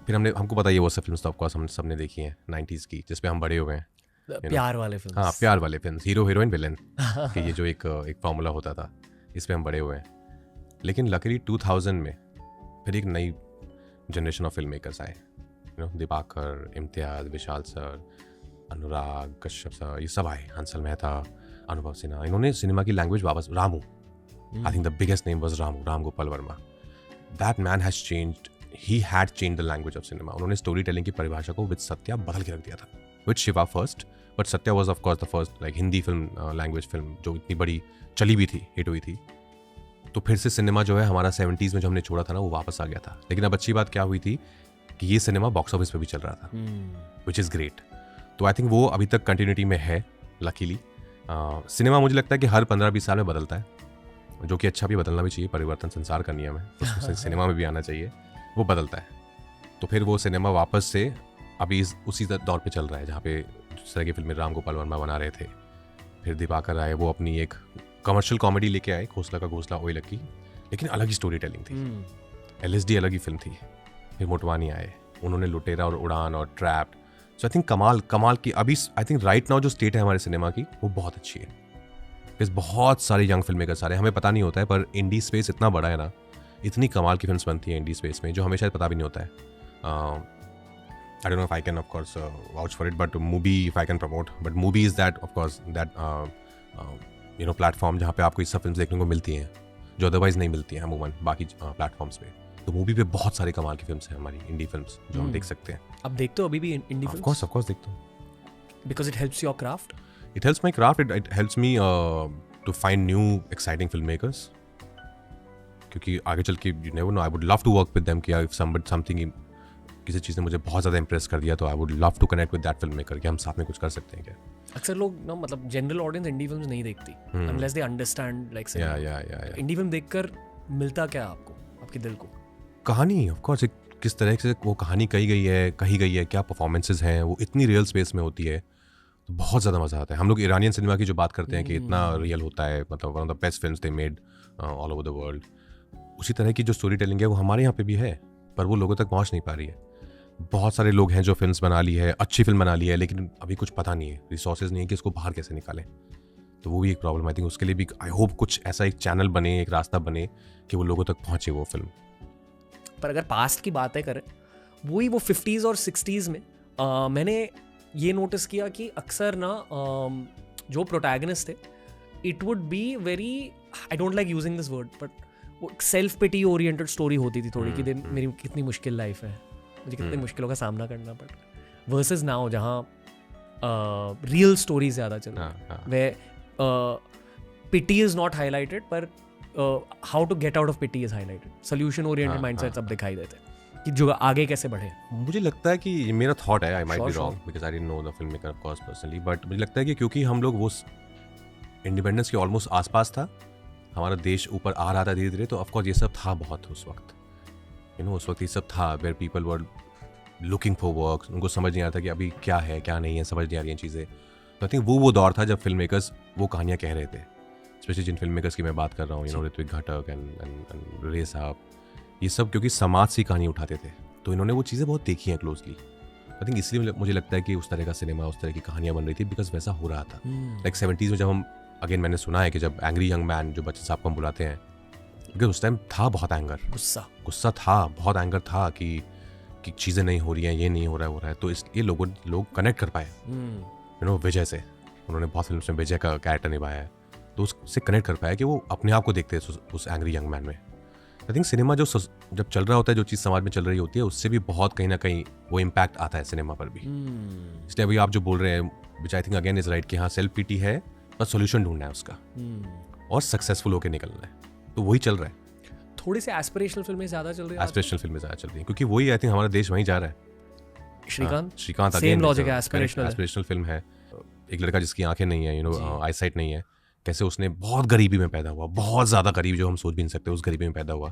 फिर हमको पता ही है वो सब फिल्म तो ऑफकोर्स हम सब ने देखी हैं 90s की, जिसपे हम बड़े हो गए हैं. प्यार वाले फिल्म. हाँ, प्यार वाले फिल्म, हीरो हीरोइन विलन कि ये जो एक फॉर्मूला होता था, इस पे हम बड़े हुए हैं. लेकिन लकीली 2000 में फिर एक नई जनरेशन ऑफ फिल्म मेकर्स आए. दिवाकर, इम्तियाज, विशाल सर, अनुराग कश्यप सर, ये सब आए, हंसल मेहता, अनुभव सिन्हा. इन्होंने सिनेमा की लैंग्वेज वापस, Ramu, I think the biggest name was Ram Gopal Verma. That man has changed, he had change the language of cinema. उन्होंने स्टोरी टेलिंग की परिभाषा को विद सत्या बदल के रख दिया था. With Shiva first, but Satya was of course the first like Hindi film, language film जो इतनी बड़ी चली भी थी, हिट हुई थी. तो फिर से सिनेमा जो है हमारा 70s में जो हमने छोड़ा था ना, वो वापस आ गया था. लेकिन अब अच्छी बात क्या हुई थी कि ये सिनेमा बॉक्स ऑफिस पे भी चल रहा था, विच इज़ ग्रेट. तो आई थिंक वो अभी तक कंटिन्यूटी में है लकीली. सिनेमा मुझे लगता है कि हर 15-20 साल में बदलता है, जो कि अच्छा भी, बदलना भी चाहिए. परिवर्तन संसार का नियम है, तो सिनेमा में भी आना चाहिए. वो बदलता है, तो फिर वो सिनेमा वापस से अभी उसी दौर पे चल रहा है जहाँ पे जिस तरह की फिल्में राम गोपाल वर्मा बना रहे थे. फिर दिवाकर आए, वो अपनी एक कमर्शियल कॉमेडी लेके आए, घोसला का घोसला, ओए लकी, लेकिन अलग ही स्टोरी टेलिंग थी. LSD अलग ही फिल्म थी. फिर मोटवानी आए, उन्होंने लुटेरा और उड़ान और ट्रैप्ड. सो आई थिंक कमाल की अभी आई थिंक राइट नाउ जो स्टेट है हमारे सिनेमा की, वो बहुत अच्छी है. इस बहुत सारे यंग फिल्म मेकर सारे, हमें पता नहीं होता है, पर इंडी स्पेस इतना बड़ा है ना, इतनी कमाल की फिल्म्स बनती हैं इंडी स्पेस में, जो हमें शायद पता भी नहीं होता है. I don't know if I can of course vouch for it, but movie if I can promote, but movie is that of course that platform जहाँ पे आपको ये सब फिल्म्स देखने को मिलती हैं जो अदरवाइज नहीं मिलती हैं अमूमन बाकी प्लेटफॉर्म्स पे. तो मूवी पे बहुत सारे कमाल की फिल्म्स हैं हमारी, इंडी फिल्म्स जो हम देख सकते हैं. अब देखते हो अभी भी इंडी फिल्म्स? ऑफ कोर्स देखता हूँ. Because it helps your craft? It helps my craft. It helps me to find new exciting filmmakers. क्योंकि आगे चल के you never know, I would love to work with them कि if something किसी चीज़ ने मुझे बहुत ज़्यादा इम्प्रेस कर दिया, तो I would love to connect with that film maker कि हम साथ में कुछ कर सकते हैं क्या. अक्सर लोग ना, मतलब जनरल ऑडियंस इंडी फिल्म्स नहीं देखती अनलेस दे अंडरस्टैंड लाइक या इंडी फिल्म देखकर मिलता क्या आपको, आपके दिल को? कहानी, ऑफ कोर्स, किस तरह से वो कहानी कही गई है, क्या परफॉर्मेंसेस हैं, वो इतनी रियल स्पेस में होती है, तो बहुत ज़्यादा मज़ा आता है. हम लोग ईरानियन सिनेमा की जो बात करते हैं कि इतना रियल होता है, मतलब one of the best films they made all over the world, उसी तरह की जो स्टोरी टेलिंग है वो हमारे यहाँ पे भी है, पर वो लोगों तक पहुँच नहीं पा रही है. बहुत सारे लोग हैं जो फिल्म्स बना ली है, अच्छी फिल्म बना ली है, लेकिन अभी कुछ पता नहीं है, रिसोर्सेज नहीं है कि इसको बाहर कैसे निकालें. तो वो भी एक प्रॉब्लम. आई थिंक उसके लिए भी आई होप कुछ ऐसा एक चैनल बने, एक रास्ता बने कि वो लोगों तक पहुंचे वो फिल्म. पर अगर पास्ट की बातें करें, वही वो 50s और 60s में मैंने ये नोटिस किया कि अक्सर ना जो प्रोटैगनिस्ट थे, it would be very, I don't like using this word, but वो सेल्फ पिटी ओरिएंटेड स्टोरी होती थी थोड़ी कि मेरी कितनी मुश्किल लाइफ है, मुझे कितनी मुश्किलों का सामना करना पड़. वर्सेस नाउ जहाँ रियल स्टोरी ज़्यादा चल रही है, where pity is not highlighted, पर how to get out of pity is highlighted. Solution oriented mindset सब दिखाई देते हैं कि जो आगे कैसे बढ़े. मुझे लगता है कि ये मेरा थॉट है, I might be wrong because I didn't know the film maker of course personally, but मुझे लगता है कि क्योंकि हम लोग वो इंडिपेंडेंस के ऑलमोस्ट आसपास था, हमारा देश ऊपर आ रहा था धीरे धीरे, तो ऑफकोर्स ये सब था बहुत उस वक्त. उस वक्त ये सब था where people were looking for work. उनको समझ नहीं आता कि अभी क्या है क्या नहीं है, समझ नहीं आ रही हैं चीज़ें. तो आई थिंक वो दौर था जब फिल्म मेकर्स वो कहानियाँ कह रहे थे, स्पेशली जिन फिल्म मेकर्स की मैं बात कर रहा हूँ, ऋत्विक घटक एंड रे साहब, ये सब क्योंकि समाज से कहानी उठाते थे, तो इन्होंने वो चीज़ें बहुत देखी हैं क्लोजली. आई थिंक इसलिए मुझे लगता है कि उस तरह का सिनेमा, उस तरह की कहानियाँ बन रही थी, बिकॉज वैसा हो रहा था. लाइक 70s में जब हम, अगेन मैंने सुना है कि जब एंग्री यंग मैन जो बच्चन साहब को हम बुलाते हैं, क्योंकि उस टाइम था बहुत एंगर, गुस्सा था, बहुत एंगर था कि चीज़ें नहीं हो रही हैं, ये नहीं हो रहा है. तो इसलिए लोग कनेक्ट कर पाए विजय से. उन्होंने बहुत फिल्म में विजय का कैरेक्टर निभाया है, तो उससे कनेक्ट कर पाया कि वो अपने आप को देखते हैं उस एंग्री यंग मैन में. आई थिंक सिनेमा जो जब चल रहा होता है, जो चीज़ समाज में चल रही होती है, उससे भी बहुत कहीं ना कहीं वो इम्पैक्ट आता है सिनेमा पर भी. इसलिए अभी आप जो बोल रहे हैं, which I think again is right, कि हाँ सेल्फ पीटी है, बस सोल्यूशन ढूंढना है उसका और सक्सेसफुल होकर निकलना है, तो वही चल रहा है. थोड़ी सी एस्पिरेशनल फिल्में ज़्यादा चल रही है एस्पिरेशनल फिल्में ज़्यादा चल रही हैं क्योंकि वही आई थिंक हमारा देश वहीं जा रहा है। श्रीकांत सेम लॉजिक है, एस्पिरेशनल फिल्म है। एक लड़का जिसकी आंखें नहीं है, आई साइट नहीं है, कैसे उसने बहुत गरीबी में पैदा हुआ, बहुत ज़्यादा गरीब जो हम सोच भी नहीं सकते, उस गरीबी में पैदा हुआ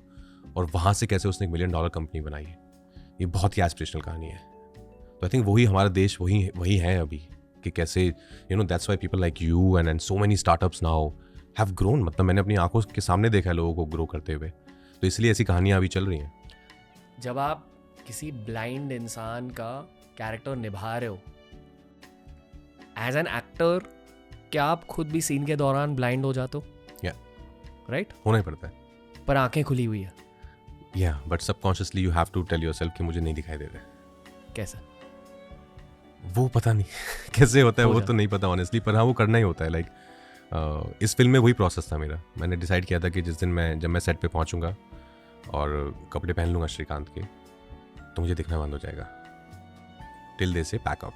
और वहाँ से कैसे उसने $1 मिलियन कंपनी बनाई है। ये बहुत ही एस्पिरेशनल कहानी है। तो आई थिंक वही हमारा देश वही है अभी कि कैसे that's why people like you and so many startups now have grown. मतलब मैंने अपनी आंखों के सामने देखा है लोगों को ग्रो करते हुए, तो इसलिए ऐसी कहानियाँ अभी चल रही हैं। जब आप किसी ब्लाइंड इंसान का कैरेक्टर निभा रहे हो एज एन एक्टर, क्या आप खुद भी सीन के दौरान ब्लाइंड हो जाते हो? राइट, होना ही पड़ता है, पर आंखें खुली हुई है। But subconsciously you have to tell yourself कि मुझे नहीं दिखाई दे रहा है। कैसे? वो पता नहीं कैसे होता है, वो तो नहीं पता ऑनेस्टली, पर हाँ वो करना ही होता है। इस फिल्म में वही प्रोसेस था मेरा। मैंने डिसाइड किया था कि जिस दिन जब मैं सेट पे पहुंचूंगा और कपड़े पहन लूँगा श्रीकांत के, तो मुझे दिखना बंद हो जाएगा टिल दे से पैकअप।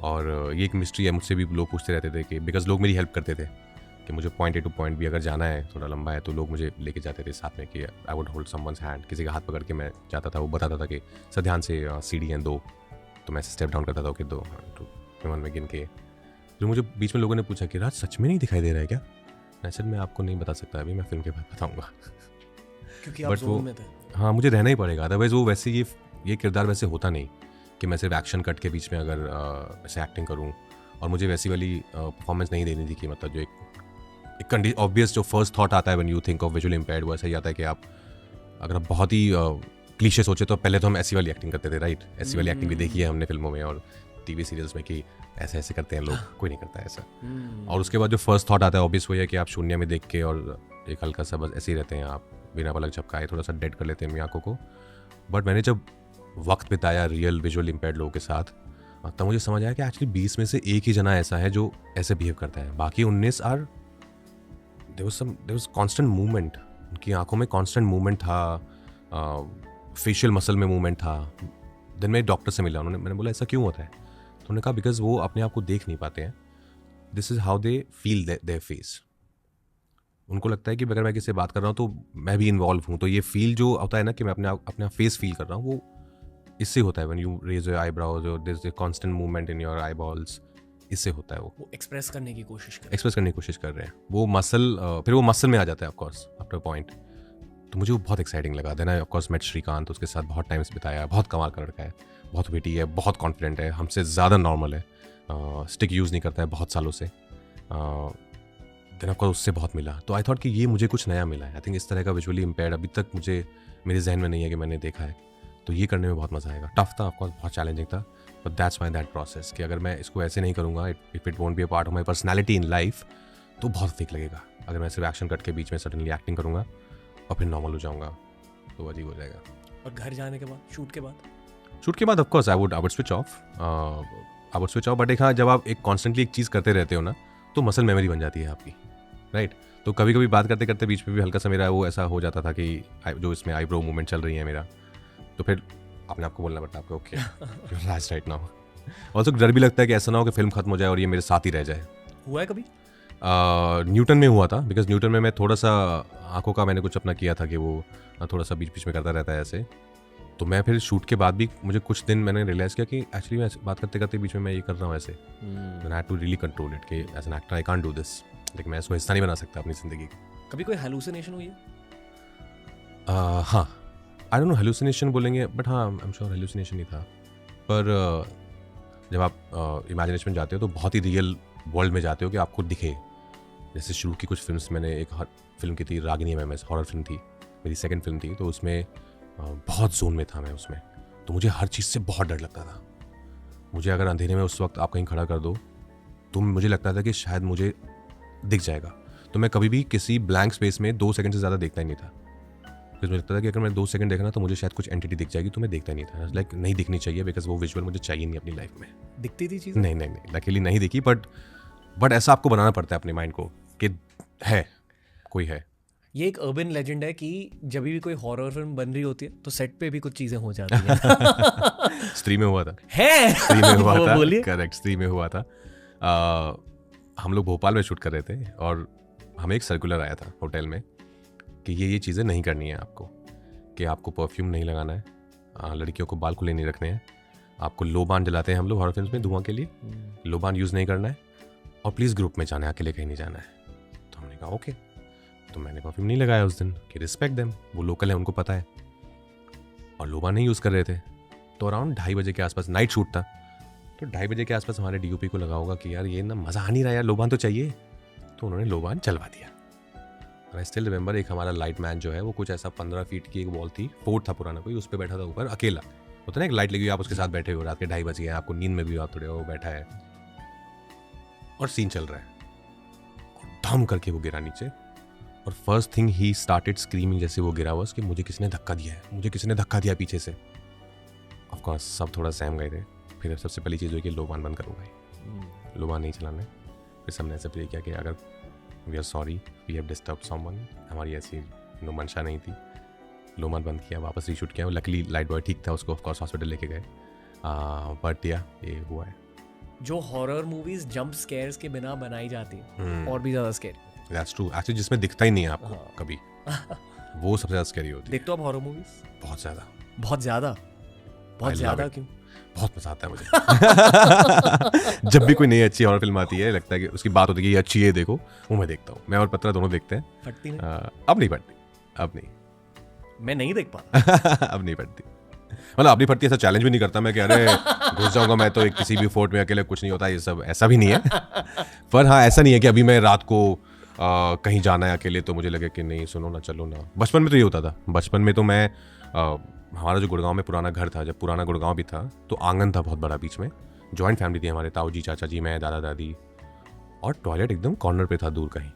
और ये एक मिस्ट्री है, मुझसे भी लोग पूछते रहते थे कि बिकॉज लोग मेरी हेल्प करते थे कि मुझे point A two point B अगर जाना है, थोड़ा लंबा है, तो लोग मुझे लेके जाते थे साथ में कि I would hold someone's hand, किसी का हाथ पकड़ के मैं जाता था। वो बताता था कि सर ध्यान से सीढ़ी हैं 2, तो मैं स्टेप डाउन करता था कि 2 1 में गिन के। फिर मुझे बीच में लोगों ने पूछा कि राज सच में नहीं दिखाई दे रहा है क्या? मैं सर मैं आपको नहीं बता सकता अभी, मैं फिल्म के बाद बताऊँगा क्योंकि आप ज़ोन में थे। हाँ, मुझे रहना ही पड़ेगा, अदरवाइज वो वैसे ये किरदार वैसे होता नहीं कि मैं सिर्फ एक्शन कट के बीच में अगर ऐसे एक्टिंग करूँ। और मुझे वैसी वाली परफॉर्मेंस नहीं देनी थी कि मतलब जो एक ऑब्वियस जो फर्स्ट थॉट आता है when you think of visual impaired, वो ऐसा ही आता है कि आप अगर आप बहुत ही क्लीशे सोचे तो पहले तो हम ऐसी वाली एक्टिंग करते थे, राइट? ऐसी वाली एक्टिंग भी देखी है हमने फिल्मों में और टीवी सीरियल्स में कि ऐसे ऐसे करते हैं लोग, कोई नहीं करता है ऐसा। और उसके बाद जो फर्स्ट थॉट आता है ऑब्वियस वही है कि आप शून्य में देख के और एक हल्का सा बस ऐसे ही रहते हैं, आप बिना पलक झपकाए थोड़ा सा डेड कर लेते हैं अपनी आंखों को। बट मैंने जब वक्त बिताया रियल विजुअल इम्पेयर्ड लोगों के साथ, तब मुझे समझ आया कि एक्चुअली 20 में से एक ही जना ऐसा है जो ऐसे बिहेव करता है, बाकी 19 or there was constant movement. उनकी आंखों में कांस्टेंट मूवमेंट था, फेशियल मसल में मूवमेंट था। दिन में डॉक्टर से मिला, मैंने बोला ऐसा क्यों होता है? तो उन्होंने कहा बिकॉज वो अपने आप को देख नहीं पाते हैं, this is how they feel their face. उनको लगता है कि अगर मैं किसी से बात कर रहा हूँ तो मैं भी इन्वॉल्व हूँ, तो ये फील जो होता है ना कि मैं अपना फेस फील कर रहा हूँ, वो इससे होता है। When you raise your eyebrows और there is a constant movement in your eyeballs, इससे होता है। वो एक्सप्रेस करने की कोशिश कर रहे हैं वो मसल, फिर वो मसल में आ जाता है ऑफ कोर्स आफ्टर पॉइंट। तो मुझे वो बहुत एक्साइटिंग लगा। Then I of course met Srikanth, उसके साथ बहुत टाइम्स बिताया। बहुत कमाल का लड़का है, बहुत विटी है, बहुत कॉन्फिडेंट है, हमसे ज़्यादा नॉर्मल है, स्टिक यूज़ नहीं करता है बहुत सालों से। देन ऑफ कोर्स उससे बहुत मिला, तो आई थॉट कि ये मुझे कुछ नया मिला है। आई थिंक इस तरह का विजुअली इम्पेयर्ड अभी तक मुझे मेरे जहन में नहीं है कि मैंने देखा है, तो ये करने में बहुत मज़ा आएगा। टफ था ऑफ कोर्स, बहुत चैलेंजिंग था, but that's my that process कि अगर मैं इसको ऐसे नहीं करूँगा, if it won't be a part of my personality in life, तो बहुत फेक लगेगा। अगर मैं सिर्फ एक्शन कट के बीच में सडनली एक्टिंग करूँगा और फिर नॉर्मल हो जाऊँगा, तो अजीब हो जाएगा। और घर जाने के बाद, शूट के बाद of course I would switch off. But एक हाँ, जब आप कॉन्स्टेंटली एक चीज़ करते रहते हो ना, तो मसल मेमोरी बन जाती है आपकी, राइट? तो कभी कभी बात करते करते बीच में भी हल्का सा मेरा वो ऐसा हो जाता था कि जो इसमें आईब्रो मूवमेंट चल रही है मेरा, तो फिर अपने आपको बोलना पड़ता है आपको ओके लास्ट राइट नाउ। और तो डर भी लगता है कि ऐसा ना हो कि फिल्म खत्म हो जाए और ये मेरे साथ ही रह जाए। हुआ है कभी? न्यूटन में हुआ था, बिकॉज न्यूटन में मैं थोड़ा सा आंखों का मैंने कुछ अपना किया था कि वो थोड़ा सा बीच बीच में करता रहता है ऐसे। तो मैं फिर शूट के बाद भी मुझे कुछ दिन मैंने रियलाइज़ किया कि एक्चुअली मैं बात करते करते बीच में मैं ये कर रहा हूँ ऐसे। I had to really control it कि as an actor I can't do this, लेकिन मैं इसको हिस्सा नहीं बना सकता अपनी ज़िंदगी का। कभी कोई हेलुसिनेशन हुई है? हाँ, आई डोंट नो हेलुसिनेशन बोलेंगे, बट हाँ आई एम श्योर हेलुसिनेशन ही था। पर जब आप इमेजिनेशन में जाते हो तो बहुत ही रियल वर्ल्ड में जाते हो कि आपको दिखे। जैसे शुरू की कुछ फिल्म्स, मैंने एक फिल्म की थी रागिनी में, हॉरर फिल्म थी, मेरी सेकंड फिल्म थी, तो उसमें बहुत जोन में था मैं उसमें, तो मुझे हर चीज़ से बहुत डर लगता था। मुझे अगर अंधेरे में उस वक्त आप कहीं खड़ा कर दो तो मुझे लगता था कि शायद मुझे दिख जाएगा, तो मैं कभी भी किसी ब्लैंक स्पेस में 2 सेकंड से ज़्यादा देखता ही नहीं था। फिर मुझे लगता था कि अगर मैं 2 सेकंड देखना तो मुझे शायद कुछ एंटिटी दिख जाएगी, तो मैं देखता नहीं था। लाइक नहीं दिखनी चाहिए, बिकॉज वो विजुअल मुझे चाहिए नहीं अपनी लाइफ में। दिखती थी चीज़? नहीं, लकीली नहीं दिखी, बट ऐसा आपको बनाना पड़ता है अपने माइंड को कि है, कोई है। ये एक अर्बन लेजेंड है कि जब भी कोई हॉरर फिल्म बन रही होती है तो सेट पे भी कुछ चीजें हो जाती हैं। स्त्री में हुआ था। स्त्री में हुआ था, करेक्ट, स्त्री में हुआ था। हम लोग भोपाल में शूट कर रहे थे और हमें एक सर्कुलर आया था होटल में कि ये चीज़ें नहीं करनी है आपको, कि आपको परफ्यूम नहीं लगाना है, लड़कियों को बाल खुले नहीं रखने हैं, आपको लोबान जलाते हैं हम लोग हॉरर फिल्म्स में धुआं के लिए, लोबान यूज़ नहीं करना है, और प्लीज़ ग्रुप में जाना है, अकेले कहीं नहीं जाना है। तो हमने कहा ओके, तो मैंने परफ्यूम नहीं लगाया उस दिन कि रिस्पेक्ट देम, वो लोकल है, उनको पता है, और लोबान नहीं यूज़ कर रहे थे। तो अराउंड 2:30 बजे के आसपास नाइट शूट था, तो 2:30 बजे के आसपास हमारे DOP को लगा होगा कि यार ये ना मज़ा आ नहीं रहा यार, लोबान तो चाहिए, तो उन्होंने लोबान चलवा दिया। और आई स्टिल रिमेंबर एक हमारा लाइट मैन जो है वो कुछ ऐसा 15 फीट की एक वॉल थी, फोर्ट था पुराना कोई, उस पर बैठा था ऊपर अकेला, होता ना एक लाइट लगी हुई, आप उसके साथ बैठे हो, रात के 2:30 बज गए, आपको नींद में भी आप थोड़े, वो बैठा है और सीन चल रहा है, और धम करके वो गिरा नीचे, और first thing he started screaming जैसे वो गिरा हुआ कि मुझे किसी ने धक्का दिया है, मुझे किसी ने धक्का दिया पीछे से। ऑफ कोर्स सब थोड़ा सहम गए थे। फिर सबसे पहली चीज़ हुई कि लोबान बंद करो भाई, लोबान नहीं चलाना है। फिर सबने ऐसे प्रे किया कि अगर we are sorry we have disturb someone, हमारी ऐसी मंशा नहीं थी। लोबान बंद किया, वापस रीशूट किया, लकली लाइट बॉय ठीक था, उसको ऑफ कोर्स हॉस्पिटल लेके गए, बट या ये हुआ है। जो हॉरर मूवीज जंप स्केयर्स के बिना बनाई जाती है और भी ज्यादा स्कैरी। दैट्स ट्रू, एक्चुअली जिसमें दिखता ही नहीं है आपको कभी, वो सबसे ज्यादा स्कैरी होती है। देखते हो आप हॉरर मूवीज? बहुत ज्यादा, बहुत ज्यादा, बहुत ज्यादा। क्यों? बहुत मजा आता है मुझे। जब भी कोई नई अच्छी हॉरर फिल्म आती है, लगता है कि उसकी बात होती है कि ये अच्छी है, देखो, वो मैं देखता हूँ। मैं और पत्रा दोनों देखते हैं। फटती नहीं? अब नहीं फटती, अब नहीं। मैं नहीं देख पा अब नहीं फटती, मतलब अब नहीं फटती, ऐसा चैलेंज भी नहीं करता मैं कि अरे घुस जाऊंगा मैं तो एक किसी भी फोर्ट में अकेले, कुछ नहीं होता ये सब, ऐसा भी नहीं है। पर हाँ, ऐसा नहीं है कि अभी मैं रात को कहीं जाना है अकेले तो मुझे लगे कि नहीं सुनो ना, चलो ना। बचपन में तो ये होता था, बचपन में तो मैं हमारा जो गुड़गांव में पुराना घर था, जब पुराना गुड़गांव भी था, तो आंगन था बहुत बड़ा, बीच में जॉइंट फैमिली थी हमारे, ताऊ जी, चाचा जी, मैं, दादा दादी, और टॉयलेट एकदम कॉर्नर पे था दूर कहीं,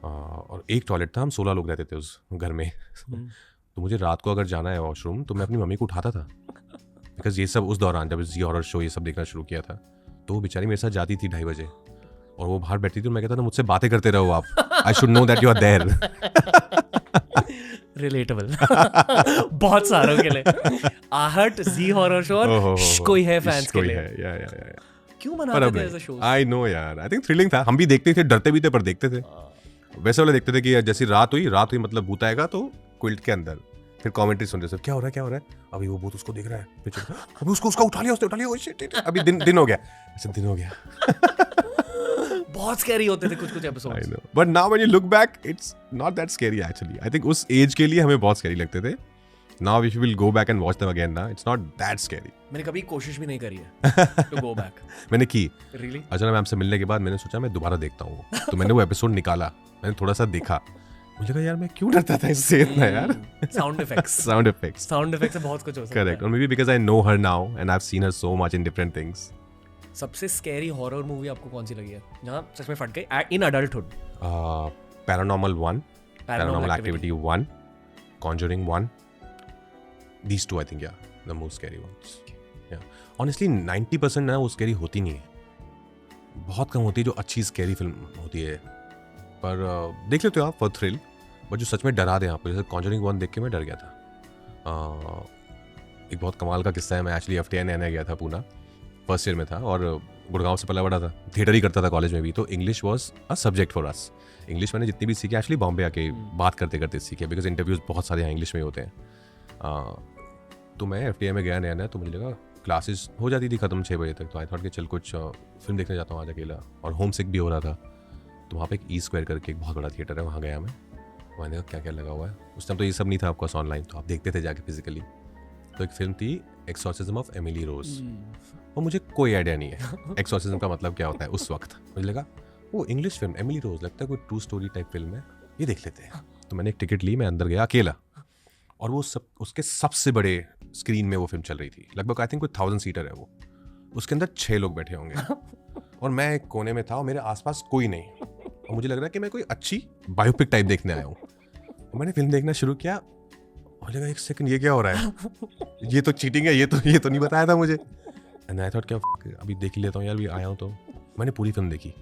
और एक टॉयलेट था, हम 16 लोग रहते थे उस घर में। तो मुझे रात को अगर जाना है वॉशरूम तो मैं अपनी मम्मी को उठाता था, बिकॉज ये सब उस दौरान जब जी हॉरर शो ये सब देखना शुरू किया था, तो वो बेचारी मेरे साथ जाती थी 2:30 बजे, और वो बाहर बैठती थी, और मैं कहता था मुझसे बातें करते रहो आप, I should know that you are there. Relatable. बहुत सारों के लिए आहट, जी हॉरर शो और कोई है फैंस के लिए। या क्यों बनाते थे ऐसे शोज? आई नो यार, आई थिंक थ्रिलिंग था, हम भी देखते थे, डरते भी थे पर देखते थे। वैसे वाले देखते थे कि जैसी रात हुई मतलब भूत आएगा तो क्विल्ट के अंदर, फिर कमेंट्री सुन रहे थे, क्या हो रहा है, अभी वो भूत उसको देख रहा है, अभी उसका उठा लिया, अभी दिन हो गया, ऐसे दिन हो गया। बहुत स्कैरी होते थे कुछ episodes. I know. But now when you look back, it's not that scary actually. I think उस एज के लिए हमें बहुत स्कैरी लगते थे. Now if you will go back and watch them again, ना, it's not that scary. मैंने कभी कोशिश भी नहीं करी है to go back. मैंने की. Really? अचानक मैम से मिलने के बाद मैंने सोचा मैं दोबारा देखता हूँ. तो मैंने वो एपिसोड निकाला, मैंने थोड़ा सा देखा, मुझे कहा यार मैं क्यों डरता था इससे इतना यार. Sound effects. Sound effects से बहुत कुछ हो सकता है. Correct. Or maybe because I know her now and I've seen her so much in different things. सबसे स्कैरी हॉरर मूवी आपको कौन सी लगी है जहाँ सच में फट गई इन adulthood? Paranormal 1, Paranormal Activity 1, Conjuring 1. These two I think the most scary ones. Yeah. Honestly 90% ना वो scary होती नहीं है, बहुत कम होती है जो अच्छी scary फिल्म होती है, पर देख लेते हो आप for thrill, बट जो सच में डरा दे आपको, जैसे Conjuring 1 देख के मैं डर गया था. एक बहुत कमाल का किस्सा है, मैं एक्चुअली FTI गया था पूना, फर्स्ट ईयर में था और गुड़गांव से पला बड़ा था, थिएटर ही करता था कॉलेज में भी, तो English was a subject for us. English मैंने जितनी भी सीखी एक्चुअली बॉम्बे आके बात करते करते सीखे, बिकॉज इंटरव्यूज बहुत सारे यहाँ इंग्लिश में होते हैं. तो मैं FTI में गया नया, तो मुझे लगा क्लासेस हो जाती थी ख़त्म 6 बजे तक, तो आई थॉट कि चल कुछ फिल्म देखने जाता हूँ आज अकेला, और होम सिक भी हो रहा था. तो वहाँ पे एक E² करके एक बहुत बड़ा थिएटर है, वहाँ गया मैं, वहाँ देखा क्या क्या लगा हुआ है. उस टाइम तो ये सब नहीं था आपको ऑनलाइन, तो आप देखते थे जाके फिजिकली. तो एक फिल्म थी एक्सॉर्सिज्म ऑफ एमिली रोज, और मुझे कोई आइडिया नहीं है एक्सॉर्सिज्म का मतलब क्या होता है. उस वक्त मुझे लगा वो इंग्लिश फिल्म एमिली रोज, लगता है कोई ट्रू स्टोरी टाइप फिल्म है, ये देख लेते हैं. तो मैंने एक टिकट ली, मैं अंदर गया अकेला, और वो सब उसके सबसे बड़े स्क्रीन में वो फिल्म चल रही थी, लगभग आई थिंक कोई 1000 सीटर है वो, उसके अंदर 6 लोग बैठे होंगे, और मैं एक कोने में था और मेरे आसपास कोई नहीं, और मुझे लग रहा है कि मैं कोई अच्छी बायोपिक टाइप देखने आया हूँ. और मैंने फिल्म देखना शुरू किया, मुझे लगा एक सेकंड ये क्या हो रहा है, ये तो चीटिंग है, ये तो नहीं बताया था मुझे. एंड आई थॉट क्या अभी देख ही लेता हूँ यार, भी आया हूँ. तो मैंने पूरी फिल्म देखी,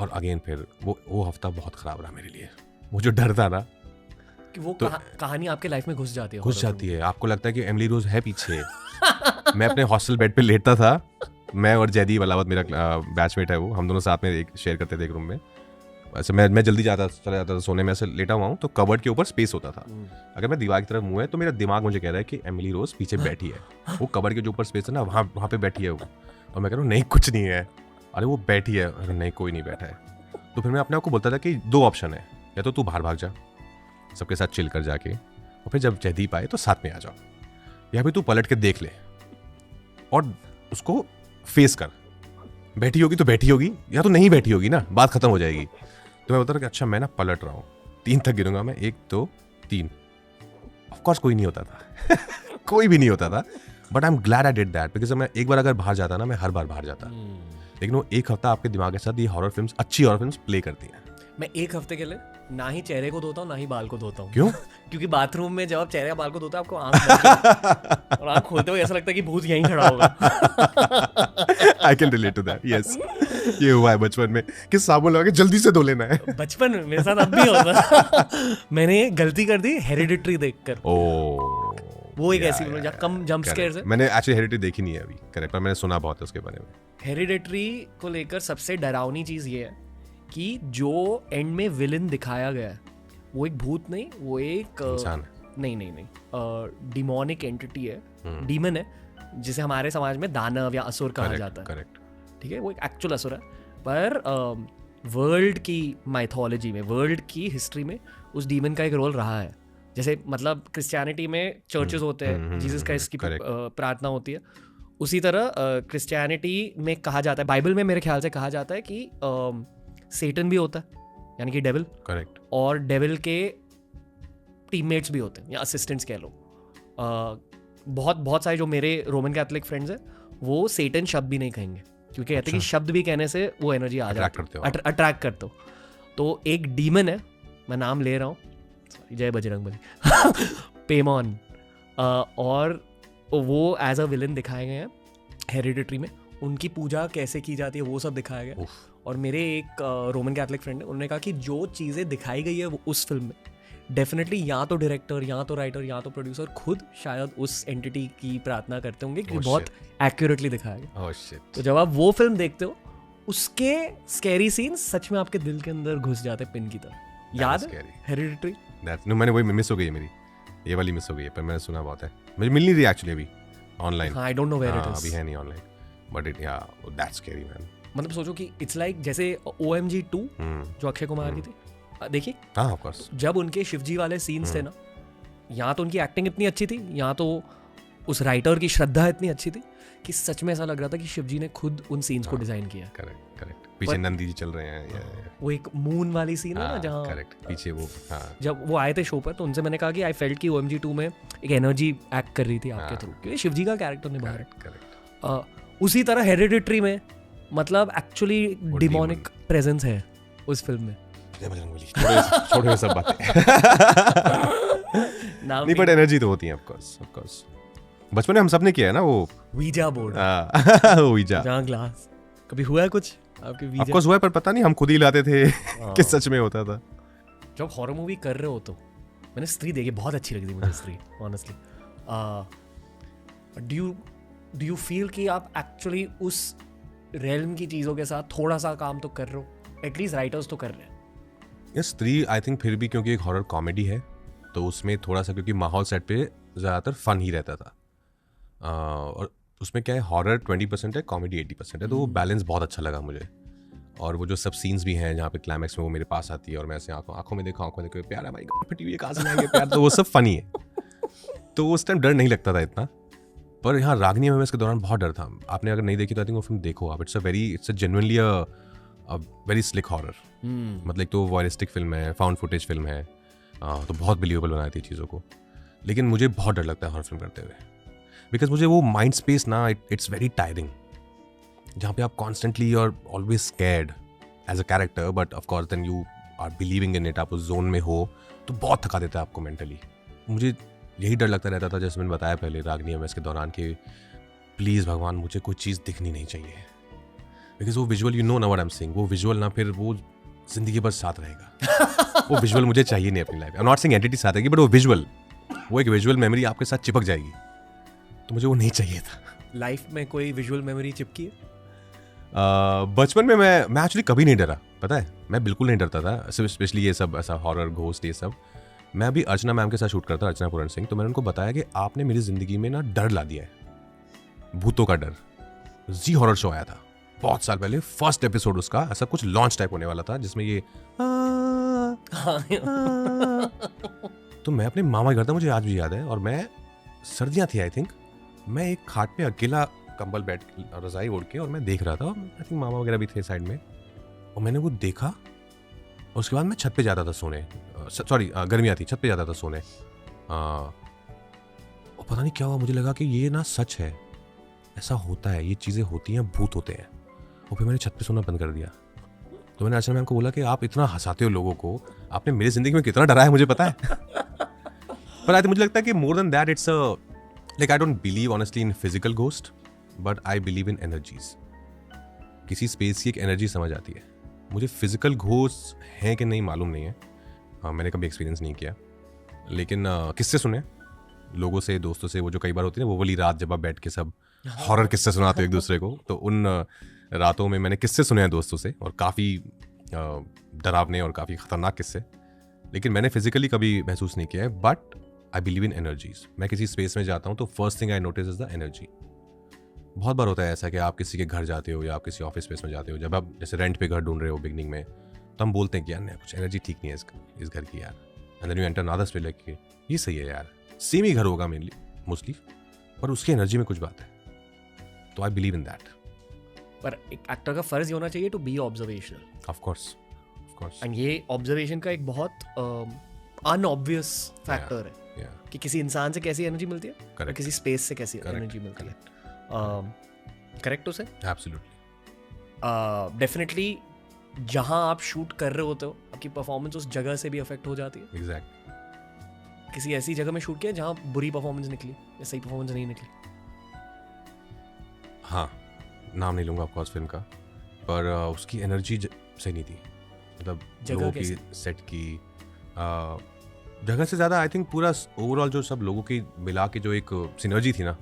और अगेन फिर वो हफ्ता बहुत ख़राब रहा मेरे लिए. वो जो डर था ना कि वो तो कहानी आपके लाइफ में घुस जाती है, आपको लगता है कि एमिली रोज है पीछे. मैं अपने हॉस्टल बेड पे लेटता था, मैं और जैदी अलावत मेरा बैचमेट है, वो हम दोनों साथ में एक शेयर करते थे एक रूम में. ऐसे मैं जल्दी चला जाता था सोने में, ऐसे लेटा हुआ हूँ तो कबर्ड के ऊपर स्पेस होता था. अगर मैं दीवार की तरफ मुँह है तो मेरा दिमाग मुझे कह रहा है कि एमिली रोज पीछे बैठी है, वो कबर्ड के जो ऊपर स्पेस है ना वहाँ पे बैठी है वो. और मैं कह रहा हूँ नहीं कुछ नहीं है, अरे वो बैठी है, अरे नहीं कोई नहीं बैठा है. तो फिर मैं अपने आप को बोलता था कि 2 ऑप्शन है, या तो तू बाहर भाग जा सबके साथ चिल कर जाके, और फिर जब जयदीप आए तो साथ में आ जाओ, या फिर तू पलट के देख ले और उसको फेस कर. बैठी होगी तो बैठी होगी, या तो नहीं बैठी होगी ना, बात खत्म हो जाएगी. तो मैं बोलता था कि अच्छा मैं ना पलट रहा हूँ, 3 तक गिनूंगा मैं, 1 2 3. ऑफकोर्स कोई नहीं होता था कोई भी नहीं होता था, but I am glad I did that, because मैं एक बार अगर बाहर जाता ना, मैं हर बार बाहर जाता. लेकिन वो 1 हफ्ता आपके दिमाग के साथ ये हॉरर फिल्म्स, अच्छी हॉरर फिल्म्स प्ले करती हैं. मैं 1 हफ्ते के लिए ना ही चेहरे को धोता हूँ ना ही बाल को धोता हूँ. क्यों? क्योंकि बाथरूम में जब आप चेहरे या बाल को धोते हो आपको आंख और आंख खोलते हुए ऐसा लगता है कि भूत यहीं खड़ा होगा. I can relate to that. Yes, ये हुआ है बचपन में कि साबुन लगा के जल्दी से धो लेना है. बचपन में मेरे साथ अब भी होता. मैंने गलती कर दी हेरिडिटरी देखकर. वो एक ऐसी फिल्म जहाँ कम जंप स्केयर्स है. मैंने एक्चुअली हेरिडिटरी देखी नहीं है अभी, करेक्ट, पर मैंने सुना बहुत है उसके बारे में. हेरिडिटरी को लेकर सबसे डरावनी चीज ये है कि जो एंड में विलन दिखाया गया है वो एक भूत नहीं, वो एक इंसान है. नहीं डिमोनिक एंटिटी है, डीमन है, जिसे हमारे समाज में दानव या असुर कहा जाता है. करेक्ट. ठीक है, वो एक एक्चुअल असुर है, पर वर्ल्ड की माइथोलॉजी में, वर्ल्ड की हिस्ट्री में उस डीमन का एक रोल रहा है. जैसे मतलब क्रिश्चियनिटी में चर्चेस होते हैं, जीसस क्राइस्ट की प्रार्थना होती है, उसी तरह क्रिश्चियनिटी में कहा जाता है, बाइबल में मेरे ख्याल से कहा जाता है कि सेटन भी होता है, यानी कि डेविल. करेक्ट. और डेविल के टीममेट्स भी होते हैं या असिस्टेंट्स कह लो. बहुत सारे जो मेरे रोमन कैथोलिक फ्रेंड्स हैं वो सेटन शब्द भी नहीं कहेंगे, क्योंकि कहते हैं कि शब्द भी कहने से वो एनर्जी आ जाती है, अट्रैक्ट करते हो. तो एक डीमन है, मैं नाम ले रहा हूँ, जय बजरंगबली, पेमॉन, और वो एज अ विलन दिखाए गए हैं हेरिडिटरी में. उनकी पूजा कैसे की जाती है वो सब दिखाया गया. और मेरे एक रोमन कैथोलिक फ्रेंड है, उन्होंने कहा कि जो चीज़ें दिखाई गई है वो उस फिल्म में, डेफिनेटली या तो डायरेक्टर, या तो राइटर, या तो प्रोड्यूसर खुद शायद उस एंटिटी की प्रार्थना करते होंगे, क्योंकि बहुत एक्यूरेटली दिखाया गया. तो जब आप वो फिल्म देखते हो, उसके स्कैरी सीन सच में आपके दिल के अंदर घुस जाते पिन की तरह. याद है हेरिडिटरी? मैंने वही मिस हो गई है मेरी, ये वाली मिस हो गई है, पर मैंने सुना बहुत है, मुझे मिल नहीं रही एक्चुअली अभी online. I don't know where it is, अभी है नहीं online, but it yeah that's scary man. मतलब सोचो कि इट्स लाइक जैसे OMG 2 जो अक्षय कुमार की थी, देखिए. हाँ, ऑफ कोर्स. जब उनके शिवजी वाले सीन्स थे ना, यहाँ तो उनकी एक्टिंग इतनी अच्छी थी, यहाँ तो उस राइटर की श्रद्धा इतनी अच्छी थी कि सच में ऐसा लग रहा था कि शिवजी ने खुद उन सीन्स को डिजाइन किया. करेक्ट. पीछे नंदी जी चल रहे हैं, वो एक मून वाली सीन है ना जहाँ, करेक्ट, पीछे वो. जब वो आए थे शो पर तो उनसे मैंने कहा कि आई फेल्ट कि OMG 2 में एक एनर्जी एक्ट कर रही थी आपके थ्रू, क्योंकि शिवजी का कैरेक्टर निभा रहे. उसी तरह हेरिडिटरी में मतलब एक्चुअली डिमोनिक प्रेजेंस है उस फिल्म में. छोड़ो ये सब बातें. नहीं, बट एनर्जी तो होती है, ऑफ कोर्स. बचपन में हम सबने किया है ना वो वीजा बोर्ड. वीजा जहाँ ग्लास. कभी हुआ है कुछ आपके वीजा? ऑफ कोर्स हुआ है, पर पता नहीं हम खुद ही लाते थे कि सच में होता था. जब हॉरर मूवी कर रहे हो तो मैंने स्त्री देखी, बहुत अच्छी लगी थी मुझे स्त्री, ऑनेस्टली. डू यू फील कि आप एक्चुअली उस रेल्म की चीज़ों के साथ थोड़ा सा काम तो कर रहे हो, एटलीस्ट राइटर्स तो कर रहे हैं? यस, स्त्री आई थिंक फिर भी क्योंकि एक हॉरर कॉमेडी है तो उसमें थोड़ा सा, क्योंकि माहौल सेट पे ज़्यादातर फन ही रहता था, और उसमें क्या है, हॉरर 20% है, कॉमेडी 80% है, तो वो बैलेंस बहुत अच्छा लगा मुझे. और वो जो सब सीन्स भी हैं जहाँ पे क्लाइमैक्स में वो मेरे पास आती है और मैं ऐसे आंखों में देखा प्यार है भाई, फटी हुई कहाँ से लाएंगे प्यार, तो वो सब फनी है. तो उस टाइम डर नहीं लगता था इतना. पर यहाँ रागनी में इसके दौरान बहुत डर था. आपने अगर नहीं देखी तो आई थिंक वो फिल्म देखो आप. It's a genuinely a very slick horror. मतलब एक तो वॉयरिस्टिक फिल्म है, फाउंड फुटेज फिल्म है, तो बहुत बिलीवेबल बनाई थी चीज़ों को. लेकिन मुझे बहुत डर लगता है हॉरर फिल्म करते हुए, बिकॉज मुझे वो माइंड स्पेस ना, इट्स वेरी टायरिंग, जहाँ पे आप कॉन्स्टेंटली और always scared as a character, but of course then you are believing in it, आप उस जोन में हो, तो बहुत थका देता है आपको मेंटली. मुझे यही डर लगता रहता था, जैसे मैंने बताया पहले रागनी एमएस के दौरान, कि प्लीज़ भगवान मुझे कोई चीज़ दिखनी नहीं चाहिए, बिकॉज वो विजुअल, यू नो ना व्हाट आई एम सेइंग, वो विजुअल ना फिर वो जिंदगी भर साथ रहेगा. वो विजुअल मुझे चाहिए नहीं अपनी life. I am not saying entity साथ रहेगी, बट वो विजुअल, वो एक विजुअल मेमोरी आपके साथ चिपक जाएगी, तो मुझे वो नहीं चाहिए था. लाइफ में कोई विजुअल मेमोरी चिपकी है? बचपन में मैं एक्चुअली कभी नहीं डरा, पता है, मैं बिल्कुल नहीं डरता था, स्पेशली ये सब ऐसा हॉरर घोस्ट ये सब। मैं अभी अर्चना मैम के साथ शूट करता, अर्चना पूरन सिंह, तो मैंने उनको बताया कि आपने मेरी ज़िंदगी में ना डर ला दिया है, भूतों का डर। जी हॉरर शो आया था बहुत साल पहले, फर्स्ट एपिसोड उसका ऐसा कुछ लॉन्च टाइप होने वाला था जिसमें ये तो मैं अपने मामा के घर था, मुझे आज भी याद है, और मैं सर्दियाँ थी आई थिंक, मैं एक खाट पे अकेला कंबल बैठ रजाई ओढ़ के और मैं देख रहा था, आई थिंक मामा वगैरह भी थे साइड में, और मैंने वो देखा और उसके बाद मैं छत पे जाता था सोने, सॉरी गर्मियाँ थी, छत पे जाता था सोने, और पता नहीं क्या हुआ, मुझे लगा कि ये ना सच है, ऐसा होता है, ये चीज़ें होती हैं, भूत होते हैं, और फिर मैंने छत पे सोना बंद कर दिया। तो मैंने अर्चना मैम को बोला कि आप इतना हंसाते हो लोगों को, आपने मेरी ज़िंदगी में कितना डराया है मुझे पता है। पर आई थिंक मुझे लगता है कि more than that it's like I don't believe honestly in physical ghost, but I believe in energies. किसी स्पेस की एक एनर्जी समझ आती है मुझे। फिजिकल घोस्ट हैं कि नहीं मालूम नहीं है, मैंने कभी एक्सपीरियंस नहीं किया, लेकिन किस्से सुने लोगों से, दोस्तों से, वो जो कई बार होती है ना वो वाली रात जब आप बैठ के सब हॉरर किस्से सुनाते हो एक दूसरे को, तो उन रातों में मैंने किस्से सुने हैं दोस्तों से, और काफ़ी डरावने और काफ़ी ख़तरनाक किस्से, लेकिन मैंने फिजिकली कभी महसूस नहीं किया है। But I believe in energies. मैं किसी स्पेस में जाता हूँ तो first thing I notice is the energy. बहुत बार होता है ऐसा कि आप किसी के घर जाते हो या आप किसी ऑफिस स्पेस में जाते हो, जब आप जैसे रेंट पे घर ढूंढ रहे हो बिगनिंग में, तो हम बोलते हैं कि यार कुछ एनर्जी ठीक नहीं है इस घर की यार, and then you enter another space like ये सही है यार, सेम ही घर होगा मेनली मोस्टली, पर उसकी एनर्जी में कुछ बात है, तो आई बिलीव इन दैट। पर एक एक्टर का फर्ज ये होना चाहिए to be observational, of course, and ये ऑब्जर्वेशन का एक बहुत अनऑब्वियस फैक्टर है कि किसी इंसान से कैसी एनर्जी मिलती है और किसी स्पेस से कैसी एनर्जी मिलती है। करेक्ट उसे? एब्सोल्युटली, डेफिनेटली जहां आप शूट कर रहे होते हो आपकी परफॉर्मेंस उस जगह से भी अफेक्ट हो जाती है। एग्जैक्टली। किसी ऐसी जगह में शूट किया जहां बुरी परफॉर्मेंस निकली या सही परफॉर्मेंस नहीं निकली? हाँ, नाम नहीं लूँगा ऑफकोर्स फिल्म का, पर उसकी एनर्जी सही नहीं थी, मतलब लोगों की, सेट की जगह से ज़्यादा आई थिंक पूरा ओवरऑल जो सब लोगों की मिला के जो एक सिनर्जी थी ना,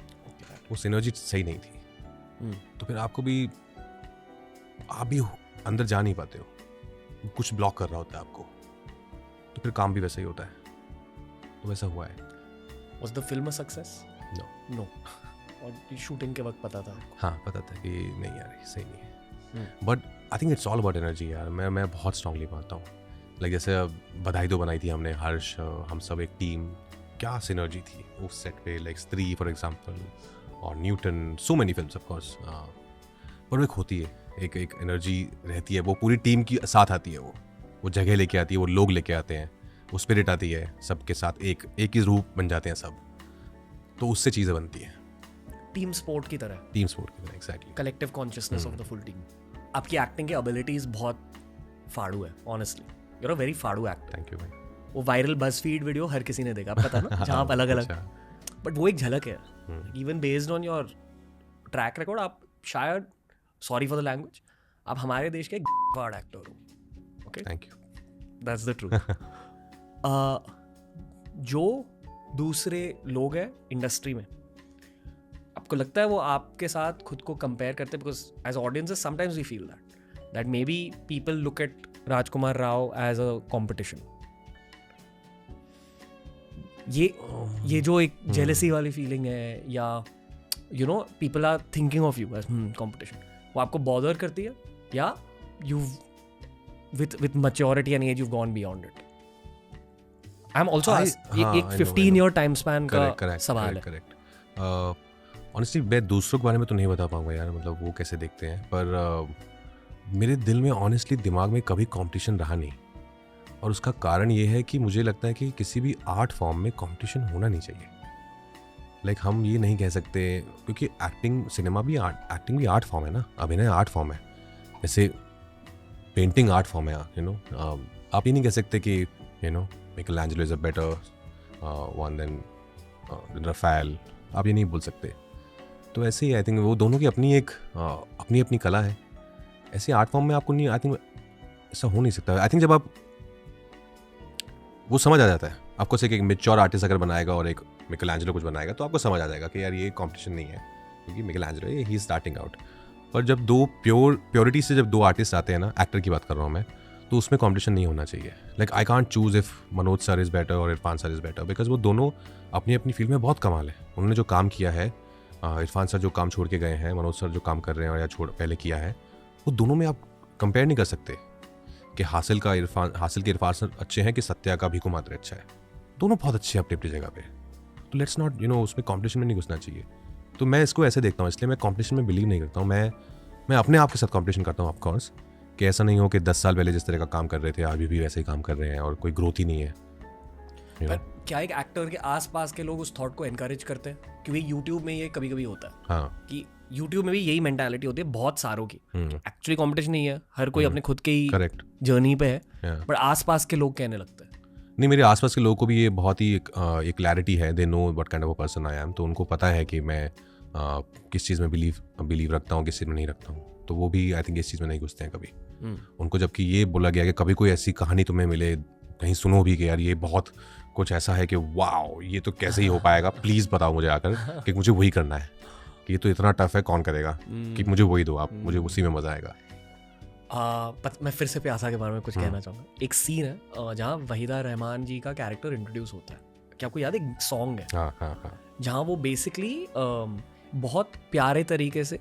वो सिनर्जी सही नहीं थी। तो फिर आपको भी, आप भी अंदर जा नहीं पाते हो, कुछ ब्लॉक कर रहा होता है आपको, तो फिर काम भी वैसा ही होता है, तो वैसा हुआ है। Was the film a success? No. और शूटिंग के वक्त पता था? हाँ, पता था कि नहीं यार सही नहीं है, but I think it's all about energy यार। मैं बहुत स्ट्रांगली मानता हूँ, लाइक जैसे बधाई तो बनाई थी हमने, हर्ष, हम सब एक टीम, क्या सिनर्जी थी उस सेट पे, लाइक स्त्री फॉर एग्जांपल, और Newton, so many films of course, पर एक होती है, एक एनर्जी रहती है, वो पूरी टीम की साथ आती है, वो जगह लेके आती है, वो लोग लेके आते हैं, वो स्पिरिट आती है, सबके साथ एक ही रूप बन जाते हैं सब, तो उससे चीज़ें बनती हैं। टीम स्पोर्ट की तरह, exactly, collective consciousness of the full team. आपकी एक्टिंग की एबिलिटीज बहुत फाड़ू है, honestly you are a very फाड़ू एक्टर। थैंक यू भाई। वो वायरल बज़फीड वीडियो हर किसी ने देखा, पता ना, जहाँ अलग अलग, बट वो एक झलक है। Even based on your track record, आप शायद, सॉरी फॉर द लैंग्वेज, आप हमारे देश के गॉड एक्टर हो। Okay, thank you, that's the truth. जो दूसरे लोग हैं इंडस्ट्री में, आपको लगता है वो आपके साथ खुद को कंपेयर करते हैं? Because as audiences sometimes we feel that maybe people look at Rajkummar Rao as a competition. ये जो एक जेलसी वाली फीलिंग है, या you know people are thinking of you as competition, वो आपको बॉदर करती है, या you with maturity and as you gone beyond it? I am also एक 15-year टाइम स्पैन का सवाल है। करेक्ट। ऑनेस्टली मैं दूसरों के बारे में तो नहीं बता पाऊंगा यार, मतलब वो कैसे देखते हैं, पर मेरे दिल में ऑनेस्टली दिमाग में कभी कंपटीशन रहा नहीं, और उसका कारण ये है कि मुझे लगता है कि किसी भी आर्ट फॉर्म में कंपटीशन होना नहीं चाहिए। लाइक हम ये नहीं कह सकते, क्योंकि एक्टिंग, सिनेमा भी एक्टिंग भी आर्ट फॉर्म है ना, अभिनय आर्ट फॉर्म है, जैसे पेंटिंग आर्ट फॉर्म है, यू नो। आप ये नहीं कह सकते कि you know Michelangelo is a better one than Raphael, आप ये नहीं बोल सकते। तो ऐसे ही आई थिंक वो दोनों की अपनी एक अपनी कला है, ऐसे आर्ट फॉर्म में आपको नहीं, आई थिंक ऐसा हो नहीं सकता। आई थिंक जब आप वो समझ आ जाता है आपको से कि एक मैच्योर आर्टिस्ट अगर बनाएगा और एक मिकेलैंजेलो कुछ बनाएगा, तो आपको समझ आ जाएगा कि यार ये कंपटीशन नहीं है, क्योंकि मिकेलैंजेलो ही इज स्टार्टिंग आउट। पर जब दो प्योरिटी से जब दो आर्टिस्ट आते हैं ना, एक्टर की बात कर रहा हूँ मैं, तो उसमें कंपटीशन नहीं होना चाहिए. Like I can't choose if Manoj sir is better और Irfan sir is better, because वो दोनों अपनी अपनी फील्ड में बहुत कमाल है. उन्होंने जो काम किया है, इरफान सर जो काम छोड़ के गए हैं, मनोज सर जो काम कर रहे हैं या पहले किया है, वो दोनों में आप कंपेयर नहीं कर सकते कि हासिल के इरफान सर अच्छे हैं कि सत्या का भीखू मात्रे अच्छा है. दोनों बहुत अच्छे हैं अपनी अपनी जगह पे. तो लेट्स नॉट उसमें कॉम्पिटिशन में नहीं घुसना चाहिए. तो मैं इसको ऐसे देखता हूँ, इसलिए मैं कॉम्पिटिशन में बिलीव नहीं करता हूँ. मैं अपने आप के साथ कॉम्पिटिशन करता हूँ ऑफकोर्स, कि ऐसा नहीं हो कि 10 साल पहले जिस तरह का काम कर रहे थे अभी भी वैसे ही काम कर रहे हैं और कोई ग्रोथ ही नहीं है. पर क्या एक एक्टर के आसपास के लोग उस थॉट को एनकरेज करते हैं? क्योंकि यूट्यूब में ये कभी कभी होता है. हाँ, कि यूट्यूब में भी यही मेंटालिटी होती है बहुत सारों की. एक्चुअली कंपटीशन नहीं है, हर कोई अपने खुद के ही करेक्ट जर्नी पे है, बट आसपास के लोग कहने लगते हैं. नहीं, मेरे आसपास के लोगों को भी ये बहुत ही एक क्लैरिटी है. They know what kind of a person I am. तो उनको पता है कि मैं किस चीज़ में बिलीव रखता हूँ, किस चीज़ में नहीं रखता हूँ. तो वो भी आई थिंक इस चीज़ में नहीं घुसते हैं कभी. उनको जबकि ये बोला गया कि कभी कोई ऐसी कहानी तुम्हें मिले, कहीं सुनो भी कि यार ये बहुत कुछ ऐसा है कि वाओ ये तो कैसे ही हो पाएगा, प्लीज़ बताओ मुझे आकर कि मुझे वही करना है, कि ये तो इतना टफ है, कौन करेगा, कि मुझे वही दो आप, मुझे उसी में मज़ा आएगा. मैं फिर से प्यासा के बारे में कुछ कहना चाहूँगा. एक सीन है जहाँ वहीदा रहमान जी का कैरेक्टर इंट्रोड्यूस होता है. क्या आपको याद है? एक सॉन्ग है हाँ. जहाँ वो बेसिकली बहुत प्यारे तरीके से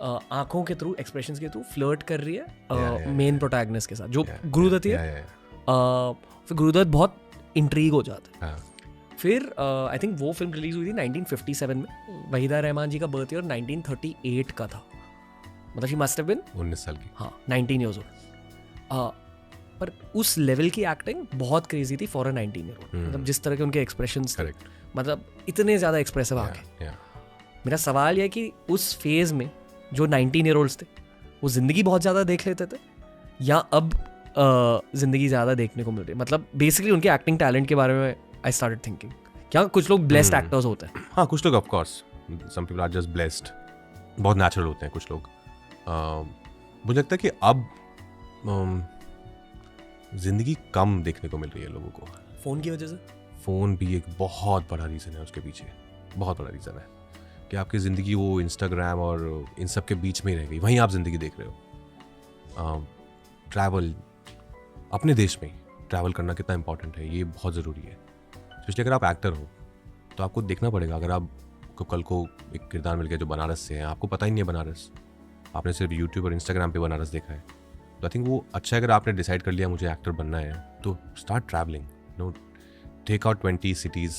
आंखों के थ्रू, एक्सप्रेशंस के थ्रू फ्लर्ट कर रही है मेन प्रोटैगनिस्ट के साथ, जो गुरुदत्त है. फिर गुरुदत्त बहुत इंट्रीग हो जाता है. फिर आई थिंक वो फिल्म रिलीज हुई थी 1957 में. वहीदा रहमान जी का बर्थ ईयर 1938 का था. मतलब शी मस्ट हैव बीन 19 साल की. हाँ, 19 years old. पर उस लेवल की एक्टिंग बहुत क्रेजी थी फॉर अ 19-year-old. मतलब जिस तरह के उनके एक्सप्रेशंस थे, मतलब इतने ज़्यादा एक्सप्रेसिव आंखें. मेरा सवाल यह है कि उस फेज में जो 19-year-olds थे वो ज़िंदगी बहुत ज़्यादा देख लेते थे, या अब ज़िंदगी ज़्यादा देखने को मिल रही है? मतलब बेसिकली उनके एक्टिंग टैलेंट के बारे में आई स्टार्टेड थिंकिंग, क्या कुछ लोग ब्लेस्ड एक्टर्स होते हैं? हाँ, कुछ लोग of course, some people are just blessed, बहुत नेचुरल होते हैं कुछ लोग. मुझे लगता है कि अब ज़िंदगी कम देखने को मिल रही है लोगों को. फ़ोन की वजह से? फ़ोन भी एक बहुत बड़ा रीज़न है उसके पीछे. बहुत बड़ा रीज़न है कि आपकी ज़िंदगी वो इंस्टाग्राम और इन सब के बीच में ही रह गई. वहीं आप ज़िंदगी देख रहे हो. ट्रैवल, अपने देश में ट्रैवल करना कितना इंपॉर्टेंट है, ये बहुत ज़रूरी है. स्पेशली अगर आप एक्टर हो तो आपको देखना पड़ेगा. अगर आपको कल को एक किरदार मिल गया जो बनारस से है, आपको पता ही नहीं है बनारस, आपने सिर्फ यूट्यूब और इंस्टाग्राम पे बनारस देखा है, तो आई थिंक वो अच्छा है. अगर आपने डिसाइड कर लिया मुझे एक्टर बनना है, तो start travelling. Take out 20 cities,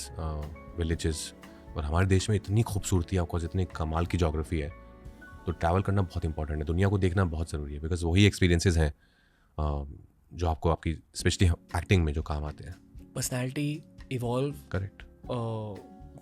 villages. और हमारे देश में इतनी खूबसूरती है, आपको इतनी कमाल की जोग्राफी है, तो ट्रैवल करना बहुत इंपॉर्टेंट है. दुनिया को देखना बहुत ज़रूरी है, बिकॉज वही एक्सपीरियंसेस हैं जो आपको आपकी स्पेशली एक्टिंग में जो काम आते हैं. पर्सनैलिटी इवॉल्व करेक्ट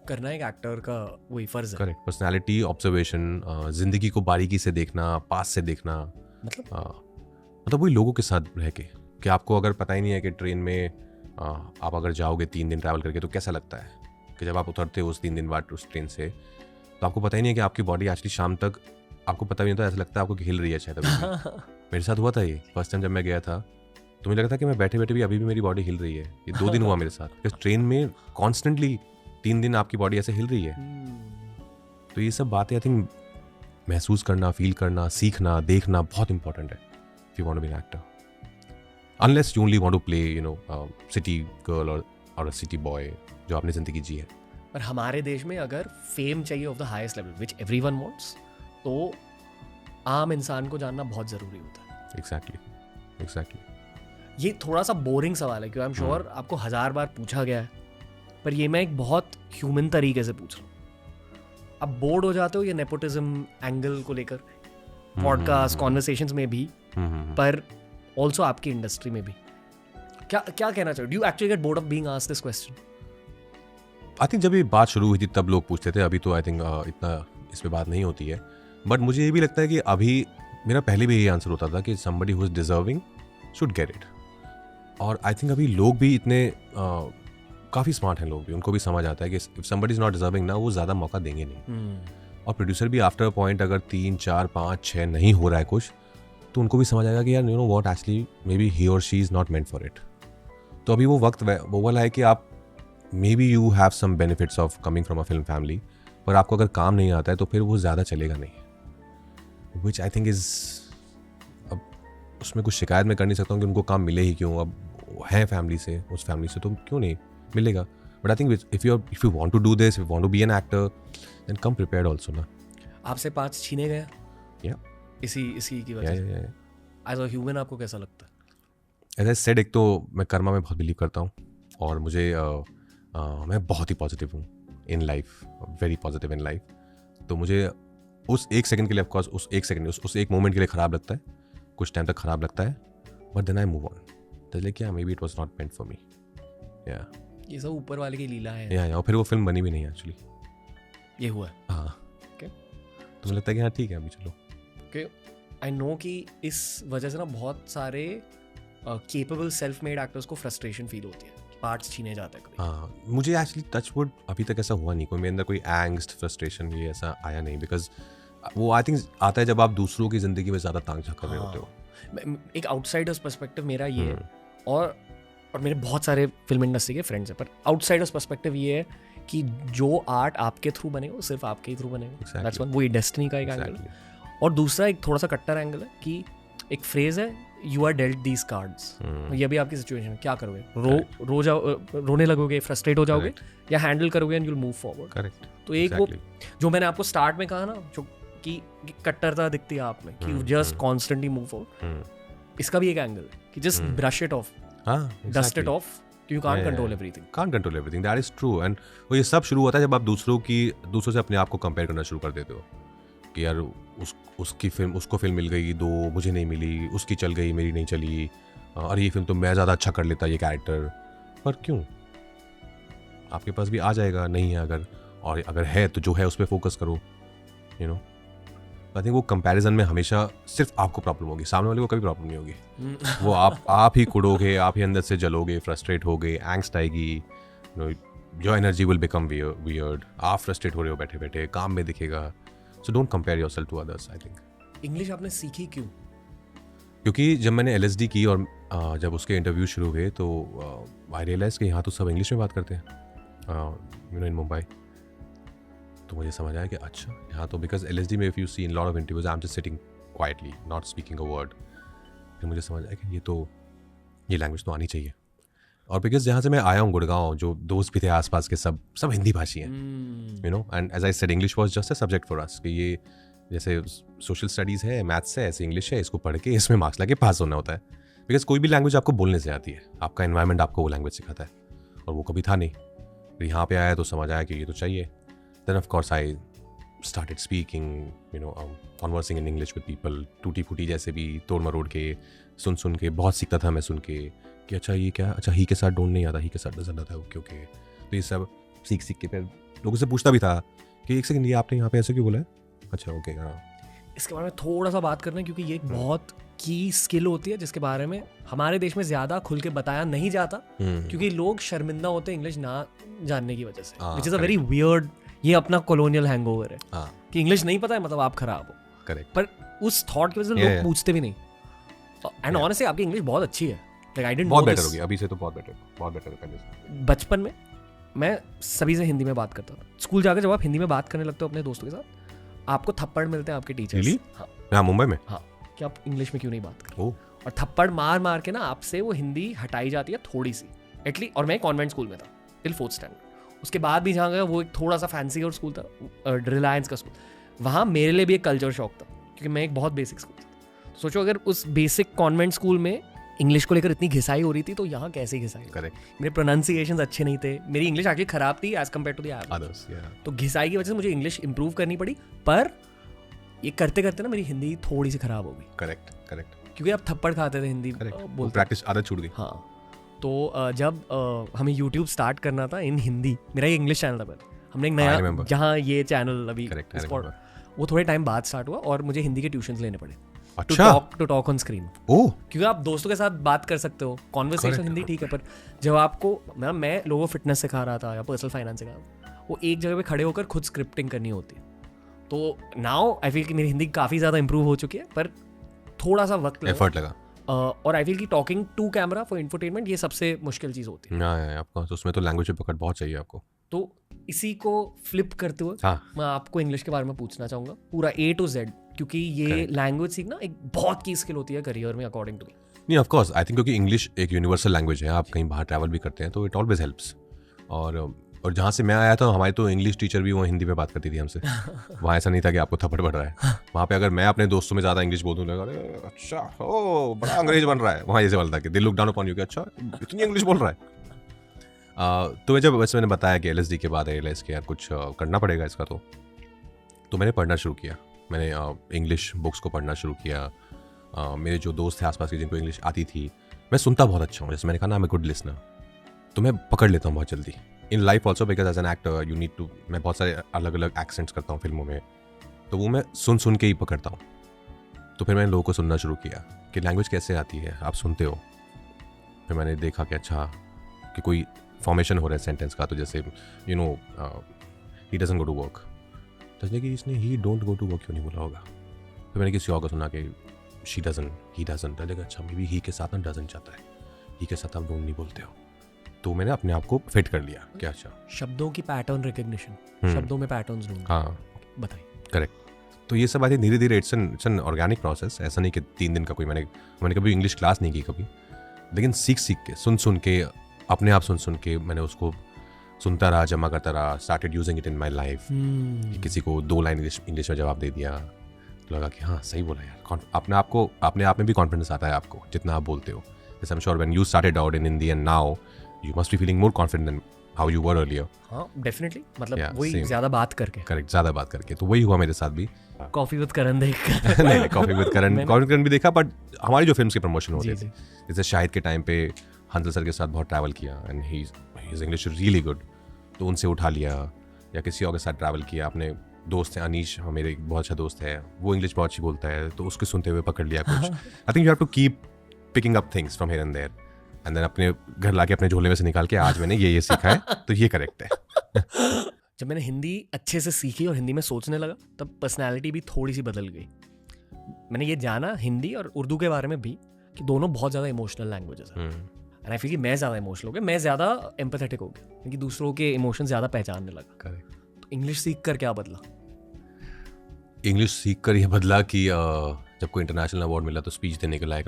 करना एक एक्टर का वही फर्ज है. करेक्ट. पर्सनैलिटी, ऑब्जर्वेशन, ज़िंदगी को बारीकी से देखना, पास से देखना. मतलब वही लोगों के साथ रह के, कि आपको अगर पता ही नहीं है कि ट्रेन में आप अगर जाओगे 3 दिन ट्रैवल करके तो कैसा लगता है, कि जब आप उतरते हो उस 3 दिन बाद उस ट्रेन से, तो आपको पता ही नहीं है कि आपकी बॉडी एक्चुअली शाम तक आपको पता भी नहीं था, ऐसा लगता है आपको हिल रही है शायद अभी. मेरे साथ हुआ था ये फर्स्ट टाइम जब मैं गया था, तो मुझे लगा था कि मैं बैठे बैठे भी अभी भी मेरी बॉडी हिल रही है. ये 2 दिन हुआ मेरे साथ, क्योंकि ट्रेन में कॉन्स्टेंटली 3 दिन आपकी बॉडी ऐसे हिल रही है. तो ये सब बातें आई थिंक महसूस करना, फील करना, सीखना, देखना बहुत इंपॉर्टेंट है if you want to be an actor. Unless you only want to play city girl और अ सिटी बॉय जो आपने ज़िंदगी जी है. पर हमारे देश में अगर फेम चाहिए of the highest level which everyone wants, तो आम इंसान को जानना बहुत ज़रूरी होता है. एग्जैक्टली. ये थोड़ा सा बोरिंग सवाल है, क्योंकि आई एम श्योर आपको 1000 बार पूछा गया है, पर ये मैं एक बहुत ह्यूमन तरीके से पूछ रहा हूँ. आप बोर्ड हो जाते हो ये नेपोटिज्म एंगल को लेकर, पॉडकास्ट कॉन्वर्सेशंस में भी, पर ऑल्सो आपकी इंडस्ट्री में भी. क्या कहना चाहिए? Do you actually get bored of being asked this question? I think जब ये बात शुरू हुई थी तब लोग पूछते थे. अभी तो आई थिंक इतना इस पे बात नहीं होती है. बट मुझे ये भी लगता है कि अभी मेरा पहले भी यही आंसर होता था कि somebody who is deserving should get it. और आई थिंक अभी लोग भी इतने काफ़ी स्मार्ट हैं, लोग भी, उनको भी समझ आता है कि if somebody is not deserving ना, वो ज़्यादा मौका देंगे नहीं. और प्रोड्यूसर भी आफ्टर अ पॉइंट अगर 3, 4, 5, 6 नहीं हो रहा है कुछ, तो उनको भी समझ आएगा कि यार you know what, actually maybe he और she is not meant for it. तो अभी वो वक्त वो वाला है कि आप maybe you have some benefits of coming from a film family, पर आपको अगर काम नहीं आता है तो फिर वो ज़्यादा चलेगा नहीं. विच आई थिंक इज, अब उसमें कुछ शिकायत मैं कर नहीं सकता हूँ कि उनको काम मिले ही क्यों, अब है फैमिली से, उस फैमिली से तो क्यों नहीं मिलेगा. But I think if you want to do this, if you want to be an actor, then come prepared also ना. आपसे पार्ट्स छीने गए या इसी की वजह से. एज अ ह्यूमन आपको कैसा लगता है? एज आई सेड, एक तो मैं कर्मा में बहुत बिलीव करता हूँ और मुझे मैं बहुत ही पॉजिटिव हूँ in life, very positive in life. तो मुझे उस एक सेकंड के लिए ऑफकोर्स उस एक मोमेंट के लिए ख़राब लगता है, कुछ टाइम तक ख़राब लगता है, but then I move on. तो like yeah maybe it was not meant for me. या ये सब ऊपर वाले की लीला है. या और फिर वो फिल्म बनी भी नहीं एक्चुअली. ये हुआ है. हाँ. ओके. तो मुझे लगता है कि हाँ ठीक है, अभी चलो. ओके. आई नो कि इस वजह से ना बहुत सारे केपेबल सेल्फ मेड एक्टर्स को फ्रस्ट्रेशन फील होती है, पार्ट्स छीने जाते हैं. हाँ, मुझे एक्चुअली टच वुड अभी तक ऐसा हुआ नहीं, कोई मेरे अंदर कोई एंग्स्ट फ्रस्ट्रेशन ये ऐसा आया नहीं, बिकॉज वो आई थिंक आता है जब आप दूसरों की ज़िंदगी में ज़्यादा तांग झांक कर रहे होते हो. एक आउटसाइडर्स पर्सपेक्टिव मेरा ये है, और मेरे बहुत सारे फिल्म इंडस्ट्री के फ्रेंड्स हैं, पर आउटसाइडर्स पर्सपेक्टिव ये है कि जो आर्ट आपके थ्रू बनेगा वो सिर्फ आपके ही थ्रू बनेगा. That's one. वो डेस्टिनी का एक एंगल है. और दूसरा एक थोड़ा सा कट्टर एंगल है कि एक फ्रेज है, you are dealt these cards. ये भी आपकी सिचुएशन है, क्या करोगे? रोने लगोगे, फ्रस्ट्रेट हो जाओगे, या हैंडल करोगे and you will move forward. Correct. तो एक वो जो मैंने आपको स्टार्ट में कहा ना, जो कि कट्टरता दिखती है आप में कि you just constantly move forward, इसका भी एक एंगल है कि just brush it of, dust it of. You can't control everything. Can't control everything. That is true. And वो ये सब शुरू होता है जब आप दूसरों से अपने आप को कंपेयर करना शुरू कर देते हो कि यार उसको फिल्म मिल गई, दो मुझे नहीं मिली, उसकी चल गई मेरी नहीं चली, और ये फिल्म तो मैं ज़्यादा अच्छा कर लेता ये कैरेक्टर. पर क्यों? आपके पास भी आ जाएगा. नहीं है अगर, और अगर है तो जो है उस पर फोकस करो. यू नो, आई थिंक वो कंपैरिजन में हमेशा सिर्फ आपको प्रॉब्लम होगी, सामने वाले को कभी प्रॉब्लम नहीं होगी. वो आप ही कुड़ोगे, आप ही अंदर से जलोगे, फ्रस्ट्रेट होगे, एंग्स्ट आएगी, your energy will become weird. आप फ्रस्ट्रेट हो रहे हो बैठे बैठे, काम में दिखेगा. So don't compare yourself to others. I think English आपने सीखी क्यों? क्योंकि जब मैंने LSD की और जब उसके इंटरव्यू शुरू हुए तो आई रियलाइज कि यहाँ तो सब इंग्लिश में बात करते हैं इन मुंबई. तो मुझे समझ आया कि अच्छा यहाँ तो, बिकॉज LSD में if you see in lot of interviews I am just sitting quietly not speaking a word. फिर मुझे समझ आया कि ये लैंग्वेज तो आनी चाहिए. और बिकॉज जहाँ से मैं आया हूँ गुड़गांव, जो दोस्त भी थे आसपास के सब हिंदी भाषी हैं. You know, and as I said English was just a subject for us. कि ये जैसे सोशल स्टडीज़ है, मैथ्स है, ऐसे इंग्लिश है, इसको पढ़ के इसमें मार्क्स लगे पास होना होता है. बिकॉज कोई भी लैंग्वेज आपको बोलने से आती है, आपका एनवायरनमेंट आपको वो लैंग्वेज सिखाता है, और वो कभी था नहीं. फिर यहाँ पे आया तो समझ आया कि ये तो चाहिए. Then of course I started speaking, conversing in English with people. टूटी फूटी जैसे भी तोड़ मरोड़ के सुन के बहुत सीखता था मैं, सुन के कि अच्छा ये क्या, अच्छा ही के साथ डोंट नहीं आता, ही के साथ डजन आता है, ओके ओके. तो ये सब सीख के फिर लोगों से पूछता भी था कि एक सेकंड, ये आपने यहाँ पे ऐसे क्यों बोला है? अच्छा ओके. हाँ, इसके बारे में थोड़ा सा बात करना है, क्योंकि ये एक बहुत की स्किल होती है जिसके बारे में हमारे देश में ज़्यादा खुल के बताया नहीं जाता, क्योंकि लोग शर्मिंदा होते हैं इंग्लिश ना जानने की वजह से, which is a very weird. ये अपना कॉलोनियल हैंगओवर है कि इंग्लिश नहीं पता है मतलब आप खराब हो. करेक्ट. पर उस थॉट की वजह से लोग पूछते भी नहीं. एंड ऑनेस्टली आपकी इंग्लिश बहुत अच्छी है. लाइक आई डिडंट नो, बहुत बेटर होगी अभी से, तो बहुत बेटर है पहले से. बचपन में मैं सभी से हिंदी में बात करता था. स्कूल जाकर जब आप हिंदी में बात करने लगते हो अपने दोस्तों के साथ, आपको थप्पड़ मिलते हैं आपके टीचर्स. हाँ, मुंबई में. हाँ, कि आप इंग्लिश में क्यों नहीं बात कर. और थप्पड़ मार के ना आपसे वो हिंदी हटाई जाती है थोड़ी सी एटलीस्ट. और मैं कॉन्वेंट स्कूल में था टिल 4th स्टैंडर्ड. उसके बाद भी जहाँ गया वो एक थोड़ा सा फैंसी और स्कूल था, रिलायंस का स्कूल. वहाँ मेरे लिए भी एक कल्चर शॉक था, क्योंकि मैं एक बहुत बेसिक स्कूल था. सोचो अगर उस बेसिक कॉन्वेंट स्कूल में इंग्लिश को लेकर इतनी घिसाई हो रही थी, तो यहाँ कैसे घिसाई. करेक्ट. मेरे प्रोनाउंसिएशंस अच्छे नहीं थे, मेरी इंग्लिश एक्चुअली खराब थी as compare to the others. तो घिसाई की वजह से मुझे इंग्लिश इंप्रूव करनी पड़ी. पर ये करते करते ना मेरी हिंदी थोड़ी सी खराब हो गई. करेक्ट. क्योंकि आप थप्पड़ खाते थे हिंदी बोलते, प्रैक्टिस आदत छूट गई. हाँ. तो जब हमें YouTube स्टार्ट करना था इन हिंदी, मेरा ये इंग्लिश चैनल था, पर हमने एक नया, जहाँ ये चैनल अभी वो थोड़े टाइम बाद स्टार्ट हुआ, और मुझे हिंदी के ट्यूशंस लेने पड़े. To talk on screen. क्योंकि आप दोस्तों के साथ बात कर सकते हो, कॉन्वर्सेशन हिंदी ठीक है, पर जब आपको मैं लोगों को फिटनेस सिखा रहा था या पर्सनल फाइनेंस सिखा रहा था, वो एक जगह पे खड़े होकर खुद स्क्रिप्टिंग करनी होती है. तो नाउ आई फील कि मेरी हिंदी काफ़ी ज़्यादा इंप्रूव हो चुकी है, पर थोड़ा सा वक्त एफर्ट लगा. और आई फील कि talking to camera for infotainment ये सबसे मुश्किल चीज़ होती है. आपको तो उसमें तो लैंग्वेज पकड़ बहुत चाहिए आपको. तो इसी को फ्लिप करते हुए मैं आपको इंग्लिश के बारे में पूछना चाहूँगा, पूरा A to Z, क्योंकि ये लैंग्वेज सीखना एक बहुत की स्किल होती है करियर में अकॉर्डिंग टू मी। नहीं, ऑफ कोर्स आई थिंक क्योंकि इंग्लिश एक यूनिवर्सल लैंग्वेज है, आप कहीं बाहर ट्रैवल भी करते हैं तो इट ऑलवेज हेल्प्स। और जहाँ से मैं आया था हमारी तो इंग्लिश टीचर भी वो हिंदी में बात करती थी हमसे। वहाँ ऐसा नहीं था कि आपको थप्पड़ पड़ रहा है। वहाँ पे अगर मैं अपने दोस्तों में ज़्यादा इंग्लिश बोलूँ तो अरे अच्छा ओ बड़ा अंग्रेज बन रहा है, वहाँ ऐसे बोलता कि they look down upon you कि अच्छा इतनी इंग्लिश बोल रहा है। तो जब वैसे मैंने बताया कि LSD के बाद रियलाइज़ किया यार कुछ करना पड़ेगा इसका, तो मैंने पढ़ना शुरू किया। मैंने इंग्लिश बुक्स को पढ़ना शुरू किया। मेरे जो दोस्त थे आसपास के जिनको इंग्लिश आती थी, मैं सुनता बहुत अच्छा हूँ, जैसे मैंने कहा ना, मैं गुड लिसनर, तो मैं पकड़ लेता हूँ बहुत जल्दी। In life also because as an actor you need to, मैं बहुत सारे अलग अलग एक्सेंट्स करता हूँ फिल्मों में, तो वो मैं सुन के ही पकड़ता हूँ। तो फिर मैंने लोगों को सुनना शुरू किया कि लैंग्वेज कैसे आती है, आप सुनते हो। फिर मैंने देखा कि अच्छा कि कोई फॉर्मेशन हो रहा है सेंटेंस का, तो जैसे you know he doesn't go to work, तो कि इसने he don't go to work क्यों नहीं बोला होगा। फिर मैंने किसी और को सुना कि शी डजंट, ही डजंट, लगा अच्छा मे बी ही के साथ ना डजंट जाता है, ही के साथ आप डोंट नहीं बोलते हो। तो मैंने अपने आप को फिट कर लिया क्या अच्छा शब्दों की पैटर्न रिकग्निशन, शब्दों में पैटर्न्स ढूंढना। हाँ बताइए। करेक्ट। तो ये सब बातें धीरे धीरे इट्स एन ऑर्गेनिक प्रोसेस, ऐसा नहीं कि 3 दिन का कोई मैंने कभी इंग्लिश क्लास नहीं की कभी, लेकिन सीख के सुन के अपने आप सुन के मैंने उसको सुनता रहा, जमा करता रहा, started using it in my life. किसी को 2 लाइन इंग्लिश में जवाब दे दिया तो लगा कि हाँ सही बोला यार। अपने आप में भी कॉन्फिडेंस आता है आपको जितना आप बोलते हो। जैसे I am sure when you started out in Hindi and now you must be feeling more confident than how you were earlier. हाँ डेफिनेटली, मतलब Yeah, वही same. ज़्यादा बात करके। करेक्ट, ज़्यादा बात करके। तो वही हुआ मेरे साथ भी। कॉफी विद करण देखकर। नहीं कॉफी विद करण भी देखा, बट हमारी जो फिल्म्स के प्रमोशन होते जी, थे, जैसे शाहिद के टाइम पे हंसल सर के साथ बहुत ट्रैवल किया and he is English really good, तो उनसे उठा लिया। या किसी और के साथ ट्रैवल किया, अपने दोस्त हैं अनीश, मेरे एक बहुत अच्छा दोस्त है, वो इंग्लिश बहुत अच्छी बोलता है, तो उसके सुनते हुए पकड़ लिया कुछ। I think you have to keep picking up things from here and there and then अपने घर लाके अपने झोले में से निकाल के आज मैंने ये सीखा है तो ये करेक्ट है। जब मैंने हिंदी अच्छे से सीखी और हिंदी में सोचने लगा तब पर्सनैलिटी भी थोड़ी सी बदल गई। मैंने ये जाना हिंदी और उर्दू के बारे में भी कि दोनों बहुत ज़्यादा इमोशनल लैंग्वेजेस हैं। एंड आई फील कि मैं ज़्यादा इमोशनल हो गया, मैं ज़्यादा एम्पैथेटिक हो गया क्योंकि दूसरों के इमोशन ज़्यादा पहचानने लगा। करेक्ट। तो इंग्लिश सीख कर क्या बदला? इंग्लिश सीख कर ये बदला कि जब कोई इंटरनेशनल अवार्ड मिला तो स्पीच देने के लायक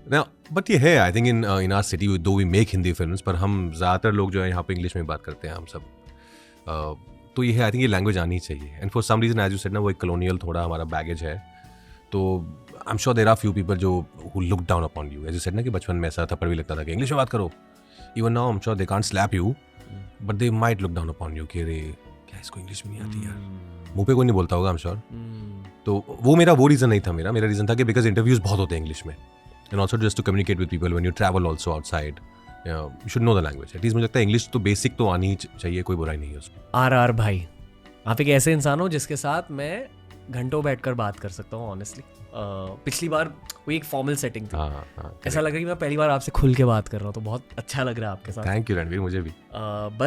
ना। बट ये है I think in our city though we make Hindi films, पर हम ज़्यादातर लोग जो है यहाँ पे इंग्लिश में बात करते हैं हम सब। तो ये है, आई थिंक ये लैंग्वेज आनी चाहिए। And for some reason as you said ना, वो एक कॉलोनियल थोड़ा हमारा बैगेज है। तो I am sure there are few people जो who look down upon you, as you said ना कि बचपन में ऐसा थप्पड़ भी लगता था कि इंग्लिश में बात करो। Even now I am sure they can't slap you but they might look down upon you कि अरे क्या इसको इंग्लिश में नहीं आती यार। मुंह पे कोई नहीं बोलता होगा आई एम श्योर। तो वो रीज़न नहीं था। मेरा रीज़न था कि बिकॉज इंटरव्यूज बहुत होते हैं इंग्लिश में, and also just to communicate with people when you travel also outside, you should know the language. At least मुझे लगता है इंग्लिश तो बेसिक तो आनी ही चाहिए, कोई बुराई नहीं है उसमें। RR भाई, आप एक ऐसे इंसान हो जिसके साथ मैं घंटों बैठकर बात कर सकता हूँ ऑनेस्टली। पिछली बार वो एक फॉर्मल सेटिंग थी, ऐसा लग रहा है कि मैं पहली बार आपसे खुल के बात कर रहा हूँ, तो बहुत अच्छा लग रहा है आपके साथ। थैंक यू रणवीर, मुझे भी। बस